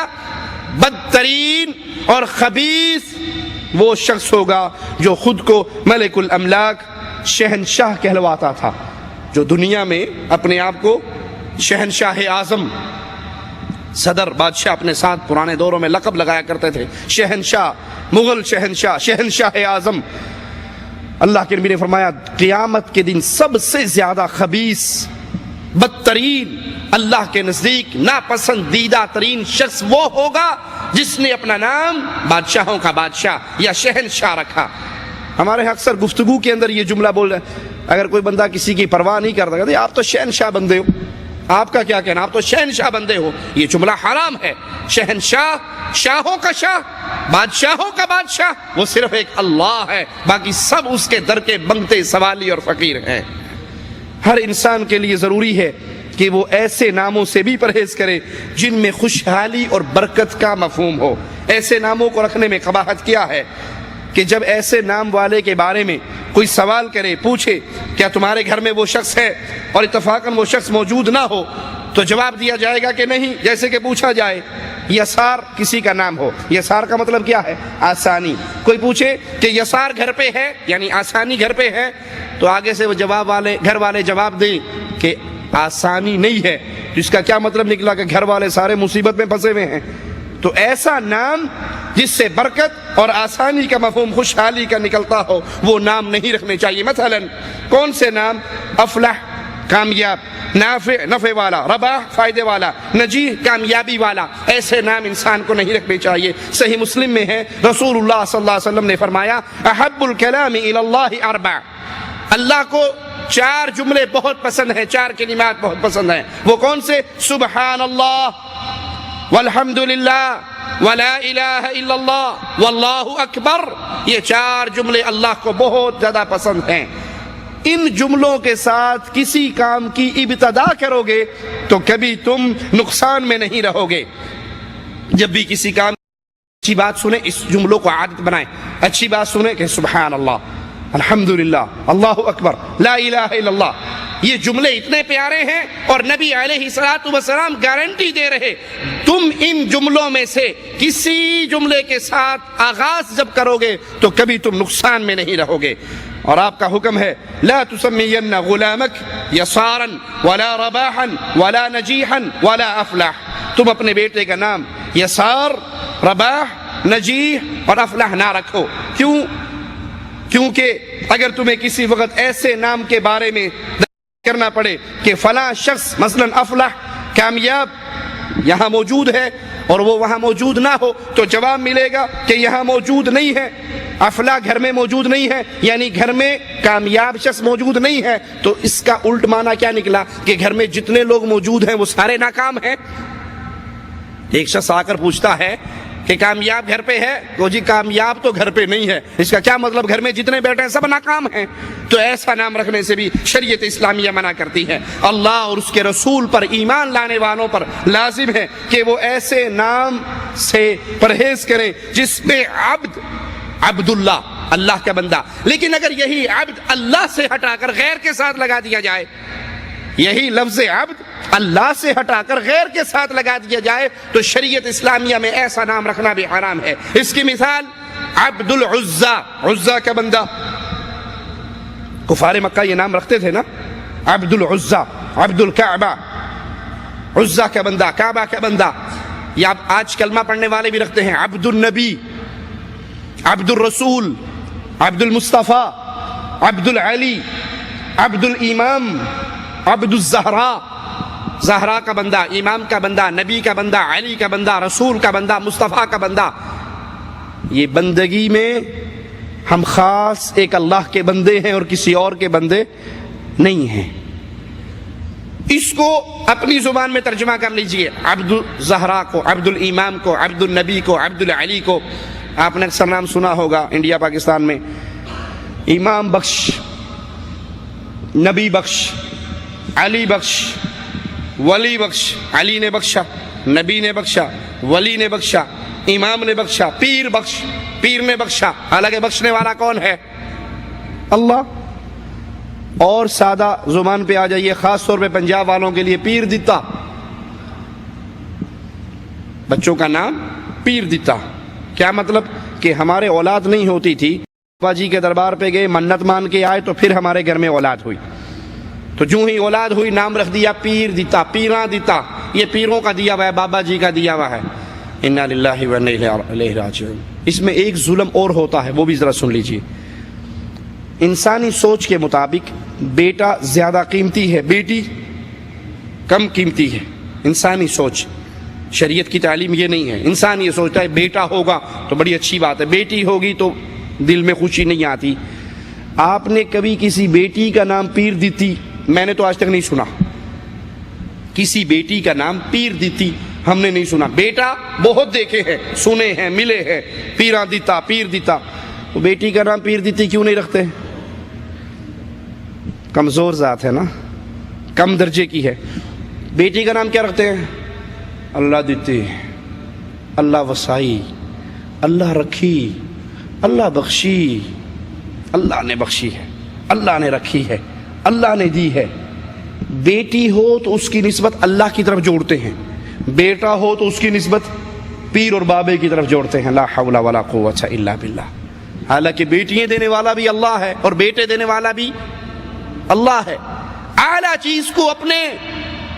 بدترین اور خبیث وہ شخص ہوگا جو خود کو ملک الاملاک، شہنشاہ کہلواتا تھا، جو دنیا میں اپنے آپ کو شہنشاہ اعظم، صدر، بادشاہ اپنے ساتھ پرانے دوروں میں لقب لگایا کرتے تھے، شہنشاہ، مغل شہنشاہ، شہنشاہ اعظم۔ اللہ کے نبی نے فرمایا قیامت کے دن سب سے زیادہ خبیث، بدترین، اللہ کے نزدیک ناپسندیدہ ترین شخص وہ ہوگا جس نے اپنا نام بادشاہوں کا بادشاہ یا شہنشاہ رکھا۔ ہمارے اکثر گفتگو کے اندر یہ جملہ بول رہے ہیں، اگر کوئی بندہ کسی کی پرواہ نہیں کرتا کہتے آپ تو شہنشاہ بندے ہو، آپ کا کیا کہنا، آپ تو شہنشاہ بندے ہو، یہ جملہ حرام ہے۔ شہنشاہ، شاہوں کا شاہ، بادشاہوں کا بادشاہ وہ صرف ایک اللہ ہے، باقی سب اس کے در کے بنگتے سوالی اور فقیر ہیں۔ ہر انسان کے لیے ضروری ہے کہ وہ ایسے ناموں سے بھی پرہیز کرے جن میں خوشحالی اور برکت کا مفہوم ہو۔ ایسے ناموں کو رکھنے میں قباحت کیا ہے کہ جب ایسے نام والے کے بارے میں کوئی سوال کرے، پوچھے کیا تمہارے گھر میں وہ شخص ہے، اور اتفاقاً وہ شخص موجود نہ ہو تو جواب دیا جائے گا کہ نہیں۔ جیسے کہ پوچھا جائے یسار کسی کا نام ہو، یسار کا مطلب کیا ہے؟ آسانی۔ کوئی پوچھے کہ یسار گھر پہ ہے، یعنی آسانی گھر پہ ہے، تو آگے سے وہ گھر والے جواب دیں کہ آسانی نہیں ہے، جس کا کیا مطلب نکلا کہ گھر والے سارے مصیبت میں پھنسے ہوئے ہیں۔ تو ایسا نام جس سے برکت اور آسانی کا مفہوم، خوشحالی کا نکلتا ہو، وہ نام نہیں رکھنے چاہیے۔ مثلا کون سے نام؟ افلح، کامیاب، نافع، نفع والا، رباح، فائدے والا، نجیح، کامیابی والا، ایسے نام انسان کو نہیں رکھنے چاہیے۔ صحیح مسلم میں ہے رسول اللہ صلی اللہ علیہ وسلم نے فرمایا احب الکلام الی اللہ اربع، اللہ کو 4 جملے بہت پسند ہیں، 4 کلمات بہت پسند ہیں۔ وہ کون سے؟ سبحان اللہ والحمد للہ ولا الہ الا اللہ واللہ اکبر، یہ 4 جملے اللہ کو بہت زیادہ پسند ہیں۔ ان جملوں کے ساتھ کسی کام کی ابتدا کرو گے تو کبھی تم نقصان میں نہیں رہو گے۔ جب بھی کسی کام اچھی بات سنیں، اس جملوں کو عادت بنائیں۔ اچھی بات سنیں کہ سبحان اللہ، الحمدللہ، اللہ اکبر، لا الہ الا اللہ، یہ جملے اتنے پیارے ہیں، اور نبی علیہ الصلوۃ والسلام گارنٹی دے رہے تم ان جملوں میں سے کسی جملے کے ساتھ آغاز جب کرو گے تو کبھی تم نقصان میں نہیں رہو گے۔ اور آپ کا حکم ہے لا تسمین غلامک یسارا ولا رباحا ولا نجیحا ولا افلح، تم اپنے بیٹے کا نام یسار، رباح، نجیح اور افلح نہ رکھو۔ کیونکہ اگر تمہیں کسی وقت ایسے نام کے بارے میں کرنا پڑے کہ فلاں شخص مثلا افلح، کامیاب، یہاں موجود ہے اور وہ وہاں موجود نہ ہو، تو جواب ملے گا کہ یہاں موجود نہیں ہے، افلاح گھر میں موجود نہیں ہے، یعنی گھر میں کامیاب شخص موجود نہیں ہے، تو اس کا الٹ معنی کیا نکلا کہ گھر میں جتنے لوگ موجود ہیں وہ سارے ناکام ہیں۔ ایک شخص آ کر پوچھتا ہے کہ کامیاب گھر پہ ہے، تو جی کامیاب تو گھر پہ نہیں ہے، اس کا کیا مطلب؟ گھر میں جتنے بیٹھے ہیں سب ناکام ہیں۔ تو ایسا نام رکھنے سے بھی شریعت اسلامیہ منع کرتی ہے۔ اللہ اور اس کے رسول پر ایمان لانے والوں پر لازم ہے کہ وہ ایسے نام سے پرہیز کریں جس میں عبداللہ، اللہ کا بندہ، لیکن اگر یہی عبد اللہ سے ہٹا کر غیر کے ساتھ لگا دیا جائے یہی لفظ عبد اللہ سے ہٹا کر غیر کے ساتھ لگا دیا جائے تو شریعت اسلامیہ میں ایسا نام رکھنا بھی حرام ہے۔ اس کی مثال عبد العزا، عزا کا بندہ، کفار مکہ یہ نام رکھتے تھے نا، عبد العزا، عبد الکعبہ، عزا کا بندہ، کعبہ کا بندہ۔ یا آج کلمہ پڑھنے والے بھی رکھتے ہیں عبد النبی، عبد الرسول، عبد المصطفیٰ، عبد العلی، عبد الامام، عبد الزہرا، زہرا کا بندہ، امام کا بندہ، نبی کا بندہ، علی کا بندہ، رسول کا بندہ، مصطفیٰ کا بندہ۔ یہ بندگی میں ہم خاص ایک اللہ کے بندے ہیں اور کسی اور کے بندے نہیں ہیں۔ اس کو اپنی زبان میں ترجمہ کر لیجئے، عبد الزہرا کو، عبد الامام کو، عبد النبی کو، عبد العلی کو۔ آپ نے اکثر نام سنا ہوگا انڈیا پاکستان میں، امام بخش، نبی بخش، علی بخش، ولی بخش، علی نے بخشا، نبی نے بخشا، ولی نے بخشا، امام نے بخشا، پیر بخش، پیر نے بخشا۔ حالانکہ بخشنے والا کون ہے؟ اللہ۔ اور سادہ زبان پہ آ جائیے، خاص طور پہ پنجاب والوں کے لیے، پیر دتا، بچوں کا نام پیر دتا۔ کیا مطلب؟ کہ ہمارے اولاد نہیں ہوتی تھی، بابا جی کے دربار پہ گئے، منت مان کے آئے تو پھر ہمارے گھر میں اولاد ہوئی، تو جو ہی اولاد ہوئی نام رکھ دیا پیر دتا، پیراں دتا۔ یہ پیروں کا دیا ہوا ہے، بابا جی کا دیا ہوا ہے۔ انا للہ و انا الیہ راجعون۔ اس میں ایک ظلم اور ہوتا ہے، وہ بھی ذرا سن لیجیے۔ انسانی سوچ کے مطابق بیٹا زیادہ قیمتی ہے، بیٹی کم قیمتی ہے۔ انسانی سوچ، شریعت کی تعلیم یہ نہیں ہے۔ انسان یہ سوچتا ہے بیٹا ہوگا تو بڑی اچھی بات ہے، بیٹی ہوگی تو دل میں خوشی نہیں آتی۔ آپ نے کبھی کسی بیٹی کا نام پیر دیتی؟ میں نے تو آج تک نہیں سنا کسی بیٹی کا نام پیر دیتی، ہم نے نہیں سنا۔ بیٹا بہت دیکھے ہیں، سنے ہیں، ملے ہیں، پیراں دیتا، پیر دیتا۔ تو بیٹی کا نام پیر دیتی کیوں نہیں رکھتے؟ کمزور ذات ہے نا، کم درجے کی ہے۔ بیٹی کا نام کیا رکھتے ہیں؟ اللہ دیتی، اللہ وسائی، اللہ رکھی، اللہ بخشی، اللہ نے بخشی ہے، اللہ نے رکھی ہے، اللہ نے دی ہے۔ بیٹی ہو تو اس کی نسبت اللہ کی طرف جوڑتے ہیں، بیٹا ہو تو اس کی نسبت پیر اور بابے کی طرف جوڑتے ہیں۔ لا حول ولا قوت الا باللہ۔ حالانکہ بیٹیاں دینے والا بھی اللہ ہے اور بیٹے دینے والا بھی اللہ ہے۔ اعلیٰ چیز کو اپنے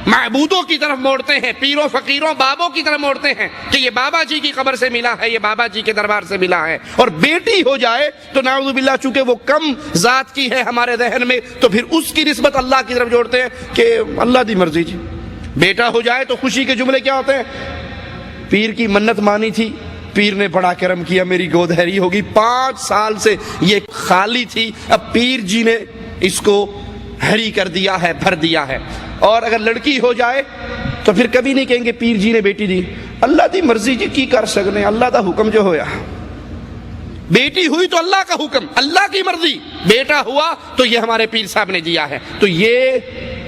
معبودوں کی طرف موڑتے ہیں، پیروں، فقیروں، بابوں کی طرف موڑتے ہیں کہ یہ بابا جی کی قبر سے ملا ہے، یہ بابا جی کے دربار سے ملا ہے۔ اور بیٹی ہو جائے تو نعوذ باللہ چونکہ وہ کم ذات کی ہے ہمارے ذہن میں، تو پھر اس کی نسبت اللہ کی طرف جوڑتے ہیں کہ اللہ دی مرضی جی۔ بیٹا ہو جائے تو خوشی کے جملے کیا ہوتے ہیں؟ پیر کی منت مانی تھی، پیر نے بڑا کرم کیا، میری گود ہری ہوگی، 5 سال سے یہ خالی تھی، اب پیر جی نے اس کو ہری کر دیا ہے، بھر دیا ہے۔ اور اگر لڑکی ہو جائے تو پھر کبھی نہیں کہیں گے پیر جی نے بیٹی دی، اللہ دی مرضی جی کی کر سکنے، اللہ دا حکم جو ہویا۔ بیٹی ہوئی تو اللہ کا حکم، اللہ کی مرضی، بیٹا ہوا تو یہ ہمارے پیر صاحب نے دیا ہے۔ تو یہ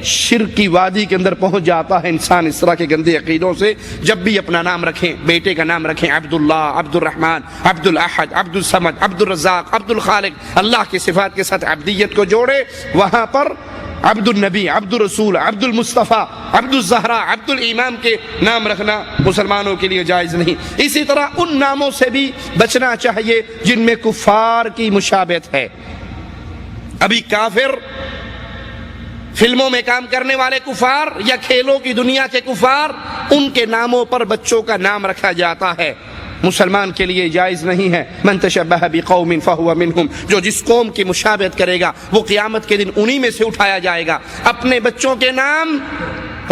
شرک کی وادی کے اندر پہنچ جاتا ہے انسان اس طرح کے گندے عقیدوں سے۔ جب بھی اپنا نام رکھیں، بیٹے کا نام رکھیں عبداللہ، عبد الرحمن، عبد الاحد، عبد الصمد، عبد الرزاق، عبد الخالق، اللہ کی صفات کے ساتھ عبدیت کو جوڑے۔ وہاں پر عبد النبی، عبد الرسول، عبد المصطفیٰ، عبد الزہرا، عبد الامام کے نام رکھنا مسلمانوں کے لیے جائز نہیں۔ اسی طرح ان ناموں سے بھی بچنا چاہیے جن میں کفار کی مشابہت ہے۔ ابھی کافر، فلموں میں کام کرنے والے کفار یا کھیلوں کی دنیا کے کفار، ان کے ناموں پر بچوں کا نام رکھا جاتا ہے۔ مسلمان کے لیے جائز نہیں ہے۔ من تشبہ بقوم فہو منہم، جو جس قوم کی مشابہت کرے گا وہ قیامت کے دن انہی میں سے اٹھایا جائے گا۔ اپنے بچوں کے نام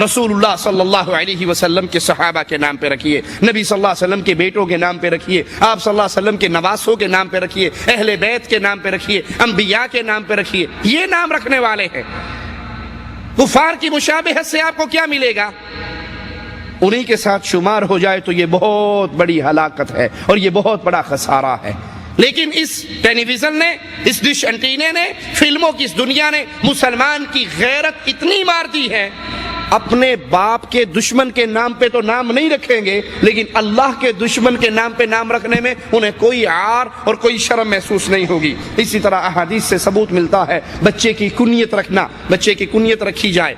رسول اللہ صلی اللہ علیہ وسلم کے صحابہ کے نام پہ رکھیے، نبی صلی اللہ علیہ وسلم کے بیٹوں کے نام پہ رکھیے، آپ صلی اللہ علیہ وسلم کے نواسوں کے نام پہ رکھیے، اہل بیت کے نام پہ رکھیے، انبیاء کے نام پہ رکھیے۔ یہ نام رکھنے والے ہیں۔ کفار کی مشابہت سے آپ کو کیا ملے گا؟ انہی کے ساتھ شمار ہو جائے تو یہ بہت بڑی ہلاکت ہے اور یہ بہت بڑا خسارہ ہے۔ لیکن اس ٹیلی ویژن نے، اس ڈش انٹینے نے، فلموں کی اس دنیا نے مسلمان کی غیرت اتنی مار دی ہے، اپنے باپ کے دشمن کے نام پہ تو نام نہیں رکھیں گے، لیکن اللہ کے دشمن کے نام پہ نام رکھنے میں انہیں کوئی عار اور کوئی شرم محسوس نہیں ہوگی۔ اسی طرح احادیث سے ثبوت ملتا ہے بچے کی کنیت رکھنا، بچے کی کنیت رکھی جائے۔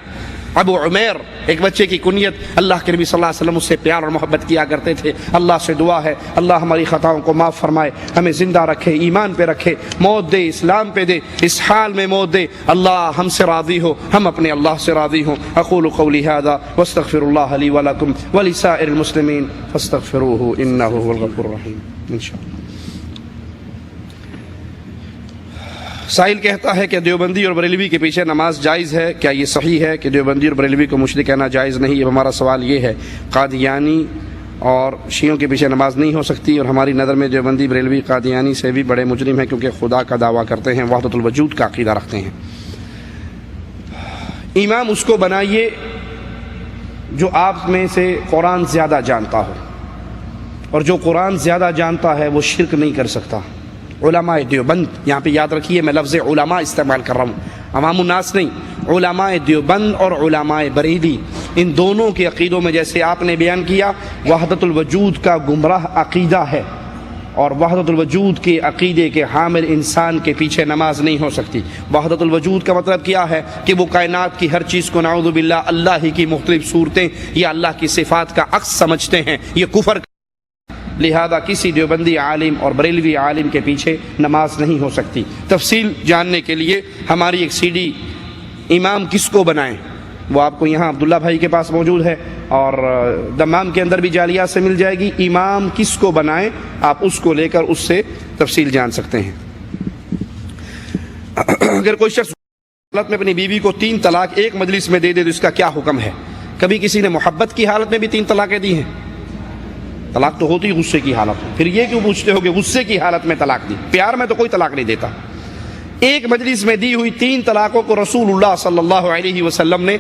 ابو عمیر ایک بچے کی کنیت، اللہ کے نبی صلی اللہ علیہ وسلم اس سے پیار اور محبت کیا کرتے تھے۔ اللہ سے دعا ہے اللہ ہماری خطاؤں کو معاف فرمائے، ہمیں زندہ رکھے، ایمان پہ رکھے، موت دے اسلام پہ دے، اس حال میں موت دے، اللہ ہم سے راضی ہو، ہم اپنے اللہ سے راضی ہوں۔ اقول قولی ھذا واستغفر اللہ لی ولکم ولسائر المسلمین فاستغفروہ انہ هو الغفور الرحیم۔ انشاءاللہ سائل کہتا ہے کہ دیوبندی اور بریلوی کے پیچھے نماز جائز ہے، کیا یہ صحیح ہے کہ دیوبندی اور بریلوی کو مشرک کہنا جائز نہیں؟ اب ہمارا سوال یہ ہے، قادیانی اور شیعوں کے پیچھے نماز نہیں ہو سکتی، اور ہماری نظر میں دیوبندی بریلوی قادیانی سے بھی بڑے مجرم ہیں کیونکہ خدا کا دعویٰ کرتے ہیں، وحدت الوجود کا عقیدہ رکھتے ہیں۔ امام اس کو بنائیے جو آپ میں سے قرآن زیادہ جانتا ہو، اور جو قرآن زیادہ جانتا ہے وہ شرک نہیں کر سکتا۔ علماء دیوبند، یہاں پہ یاد رکھیے میں لفظ علماء استعمال کر رہا ہوں، عوام الناس نہیں، علماء دیوبند اور علماء بریلی، ان دونوں کے عقیدوں میں جیسے آپ نے بیان کیا وحدت الوجود کا گمراہ عقیدہ ہے، اور وحدت الوجود کے عقیدے کے حامل انسان کے پیچھے نماز نہیں ہو سکتی۔ وحدت الوجود کا مطلب کیا ہے کہ وہ کائنات کی ہر چیز کو نعوذ باللہ اللہ ہی کی مختلف صورتیں یا اللہ کی صفات کا عکس سمجھتے ہیں، یہ کفر۔ لہذا کسی دیوبندی عالم اور بریلوی عالم کے پیچھے نماز نہیں ہو سکتی۔ تفصیل جاننے کے لیے ہماری ایک سی ڈی امام کس کو بنائیں وہ آپ کو یہاں عبداللہ بھائی کے پاس موجود ہے، اور دمام کے اندر بھی جالیات سے مل جائے گی۔ امام کس کو بنائیں آپ اس کو لے کر اس سے تفصیل جان سکتے ہیں۔ اگر کوئی شخص حالت میں اپنی بیوی کو 3 طلاق ایک مجلس میں دے دے تو اس کا کیا حکم ہے؟ کبھی کسی نے محبت کی حالت میں بھی 3 طلاقیں دی ہیں؟ طلاق تو ہوتی غصے کی حالت میں، پھر یہ کیوں پوچھتے ہو کہ غصے کی حالت میں طلاق دی؟ پیار میں تو کوئی طلاق نہیں دیتا۔ ایک مجلس میں دی ہوئی 3 طلاقوں کو رسول اللہ صلی اللہ علیہ وسلم نے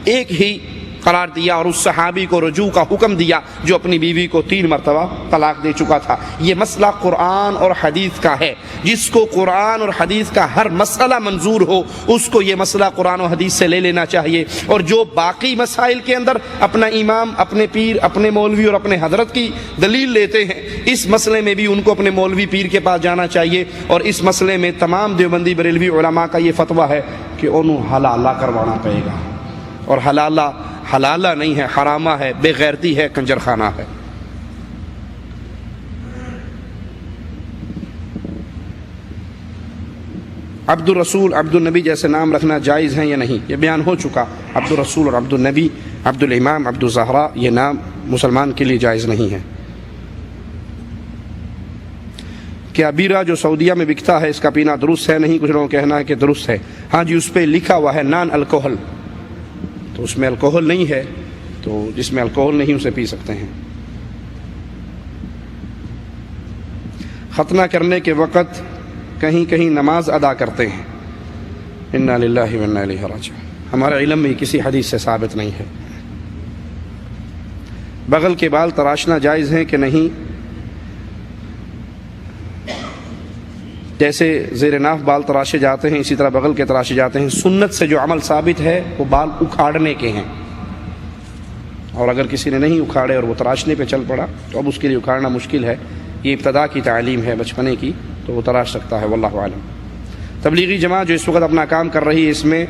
ایک ہی قرار دیا، اور اس صحابی کو رجوع کا حکم دیا جو اپنی بیوی کو 3 مرتبہ طلاق دے چکا تھا۔ یہ مسئلہ قرآن اور حدیث کا ہے، جس کو قرآن اور حدیث کا ہر مسئلہ منظور ہو اس کو یہ مسئلہ قرآن و حدیث سے لے لینا چاہیے، اور جو باقی مسائل کے اندر اپنا امام، اپنے پیر، اپنے مولوی اور اپنے حضرت کی دلیل لیتے ہیں، اس مسئلے میں بھی ان کو اپنے مولوی پیر کے پاس جانا چاہیے۔ اور اس مسئلے میں تمام دیوبندی بریلوی علماء کا یہ فتویٰ ہے کہ انہوں حلالہ کروانا پڑے گا، اور حلالہ نہیں ہے، حرامہ ہے، بے غیرتی ہے، کنجر خانہ ہے۔ عبد الرسول، عبد النبی جیسے نام رکھنا جائز ہیں یا نہیں؟ یہ بیان ہو چکا، عبد الرسول اور عبد النبی، عبد الامام، عبد الزہرا، یہ نام مسلمان کے لیے جائز نہیں ہے۔ کیا بیرا جو سعودیہ میں بکتا ہے اس کا پینا درست ہے؟ نہیں، کچھ لوگوں کا کہنا ہے کہ درست ہے۔ ہاں جی، اس پہ لکھا ہوا ہے نان الکوہل، تو اس میں الکوہل نہیں ہے، تو جس میں الکوہل نہیں اسے پی سکتے ہیں۔ ختنہ کرنے کے وقت کہیں کہیں نماز ادا کرتے ہیں، انا للہ و انا الیہ راجعون، ہمارے علم میں کسی حدیث سے ثابت نہیں ہے۔ بغل کے بال تراشنا جائز ہیں کہ نہیں؟ جیسے زیر ناف بال تراشے جاتے ہیں اسی طرح بغل کے تراشے جاتے ہیں۔ سنت سے جو عمل ثابت ہے وہ بال اکھاڑنے کے ہیں، اور اگر کسی نے نہیں اکھاڑے اور وہ تراشنے پہ چل پڑا تو اب اس کے لیے اکھاڑنا مشکل ہے۔ یہ ابتدا کی تعلیم ہے بچپنے کی، تو وہ تراش سکتا ہے، واللہ عالم۔ تبلیغی جماعت جو اس وقت اپنا کام کر رہی ہے، اس میں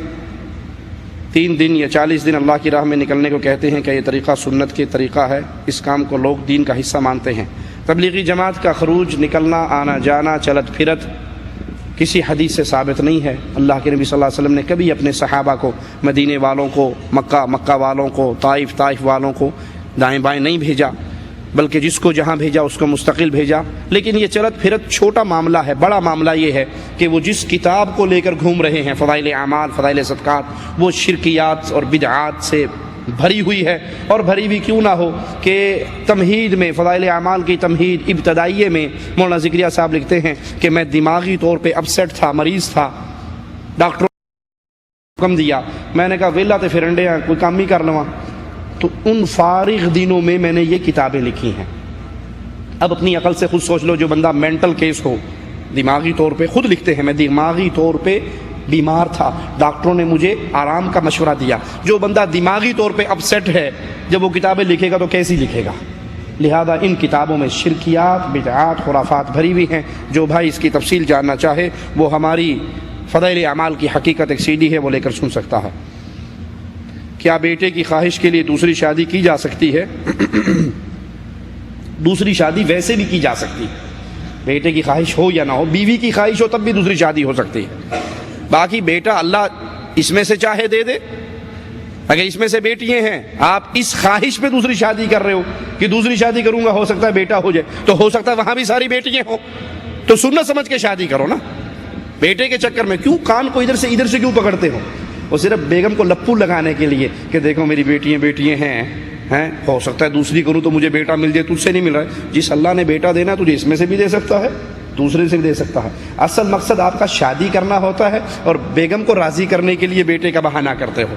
3 دن یا 40 دن اللہ کی راہ میں نکلنے کو کہتے ہیں، کیا یہ طریقہ سنت کے طریقہ ہے؟ اس کام کو لوگ دین کا حصہ مانتے ہیں۔ تبلیغی جماعت کا خروج، نکلنا، آنا جانا، چلت پھرت کسی حدیث سے ثابت نہیں ہے۔ اللہ کے نبی صلی اللہ علیہ وسلم نے کبھی اپنے صحابہ کو، مدینے والوں کو، مکہ والوں کو، طائف والوں کو دائیں بائیں نہیں بھیجا، بلکہ جس کو جہاں بھیجا اس کو مستقل بھیجا۔ لیکن یہ چلت پھرت چھوٹا معاملہ ہے، بڑا معاملہ یہ ہے کہ وہ جس کتاب کو لے کر گھوم رہے ہیں، فضائل اعمال، فضائل صدقات، وہ شرکیات اور بدعات سے بھری ہوئی ہے، اور بھری بھی کیوں نہ ہو کہ تمہید میں، فضائل اعمال کی تمہید ابتدائیے میں مولانا ذکریہ صاحب لکھتے ہیں کہ میں دماغی طور پہ اپسیٹ تھا، مریض تھا، ڈاکٹر حکم دیا، میں نے کہا ویلا تے پھرنڈے ہیں، کوئی کام ہی کر لواں، تو ان فارغ دنوں میں میں نے یہ کتابیں لکھی ہیں۔ اب اپنی عقل سے خود سوچ لو، جو بندہ مینٹل کیس ہو، دماغی طور پہ، خود لکھتے ہیں میں دماغی طور پہ بیمار تھا، ڈاکٹروں نے مجھے آرام کا مشورہ دیا۔ جو بندہ دماغی طور پہ اپسیٹ ہے، جب وہ کتابیں لکھے گا تو کیسی لکھے گا؟ لہذا ان کتابوں میں شرکیات، بدعات، خرافات بھری ہوئی ہیں۔ جو بھائی اس کی تفصیل جاننا چاہے وہ ہماری فضائل اعمال کی حقیقت ایک CD ہے، وہ لے کر سن سکتا ہے۔ کیا بیٹے کی خواہش کے لیے دوسری شادی کی جا سکتی ہے؟ دوسری شادی ویسے بھی کی جا سکتی، بیٹے کی خواہش ہو یا نہ ہو، بیوی کی خواہش ہو تب بھی دوسری شادی ہو سکتی ہے۔ باقی بیٹا اللہ اس میں سے چاہے دے دے۔ اگر اس میں سے بیٹیاں ہیں، آپ اس خواہش پہ دوسری شادی کر رہے ہو کہ دوسری شادی کروں گا ہو سکتا ہے بیٹا ہو جائے، تو ہو سکتا ہے وہاں بھی ساری بیٹیاں ہوں، تو سنت سمجھ کے شادی کرو نا۔ بیٹے کے چکر میں کیوں کان کو ادھر سے کیوں پکڑتے ہو؟ وہ صرف بیگم کو لپو لگانے کے لیے کہ دیکھو میری بیٹیاں ہیں، ہو سکتا ہے دوسری کروں تو مجھے بیٹا مل جائے، تجھ سے نہیں مل رہا ہے۔ جس اللہ نے بیٹا دینا تجھے اس میں سے بھی دے سکتا ہے، دوسرے سے بھی دے سکتا ہے۔ اصل مقصد آپ کا شادی کرنا ہوتا ہے، اور بیگم کو راضی کرنے کے لیے بیٹے کا بہانہ کرتے ہو۔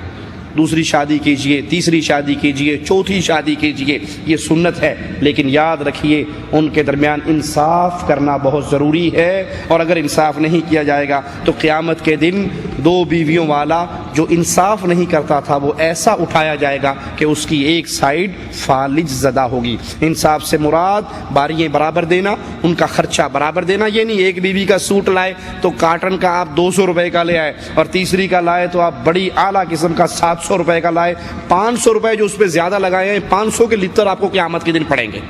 دوسری شادی کیجئے، تیسری شادی کیجئے، چوتھی شادی کیجئے، یہ سنت ہے، لیکن یاد رکھیے ان کے درمیان انصاف کرنا بہت ضروری ہے، اور اگر انصاف نہیں کیا جائے گا تو قیامت کے دن دو بیویوں والا جو انصاف نہیں کرتا تھا وہ ایسا اٹھایا جائے گا کہ اس کی ایک سائیڈ فالج زدہ ہوگی۔ انصاف سے مراد باریاں برابر دینا، ان کا خرچہ برابر دینا، یہ نہیں ایک بیوی کا سوٹ لائے تو کاٹن کا آپ 200 روپے کا لے آئے، اور تیسری کا لائے تو آپ بڑی اعلیٰ قسم کا 700 روپے کا لائے، 500 روپے جو اس پہ زیادہ لگائے ہیں، 500 کے لتر آپ کو قیامت کے دن پڑیں گے۔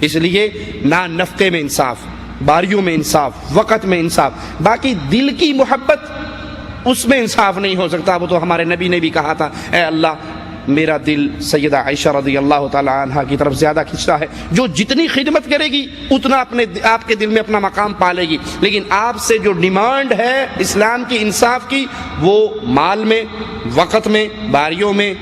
اس لیے نہ نفقے میں انصاف، باریوں میں انصاف، وقت میں انصاف، باقی دل کی محبت اس میں انصاف نہیں ہو سکتا۔ وہ تو ہمارے نبی نے بھی کہا تھا، اے اللہ میرا دل سیدہ عائشہ رضی اللہ تعالی عنہ کی طرف زیادہ کھنچتا ہے، جو جتنی خدمت کرے گی اتنا آپ کے دل میں اپنا مقام پالے گی، لیکن آپ سے جو ڈیمانڈ ہے اسلام کی انصاف کی، وہ مال میں، وقت میں، باریوں میں،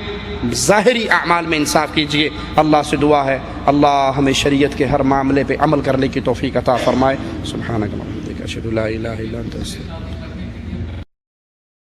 ظاہری اعمال میں انصاف کیجئے۔ اللہ سے دعا ہے اللہ ہمیں شریعت کے ہر معاملے پہ عمل کرنے کی توفیق عطا فرمائے۔ سبحانک اللہم و بحمدک، اشہد ان لا الہ الا انت، استغفرک۔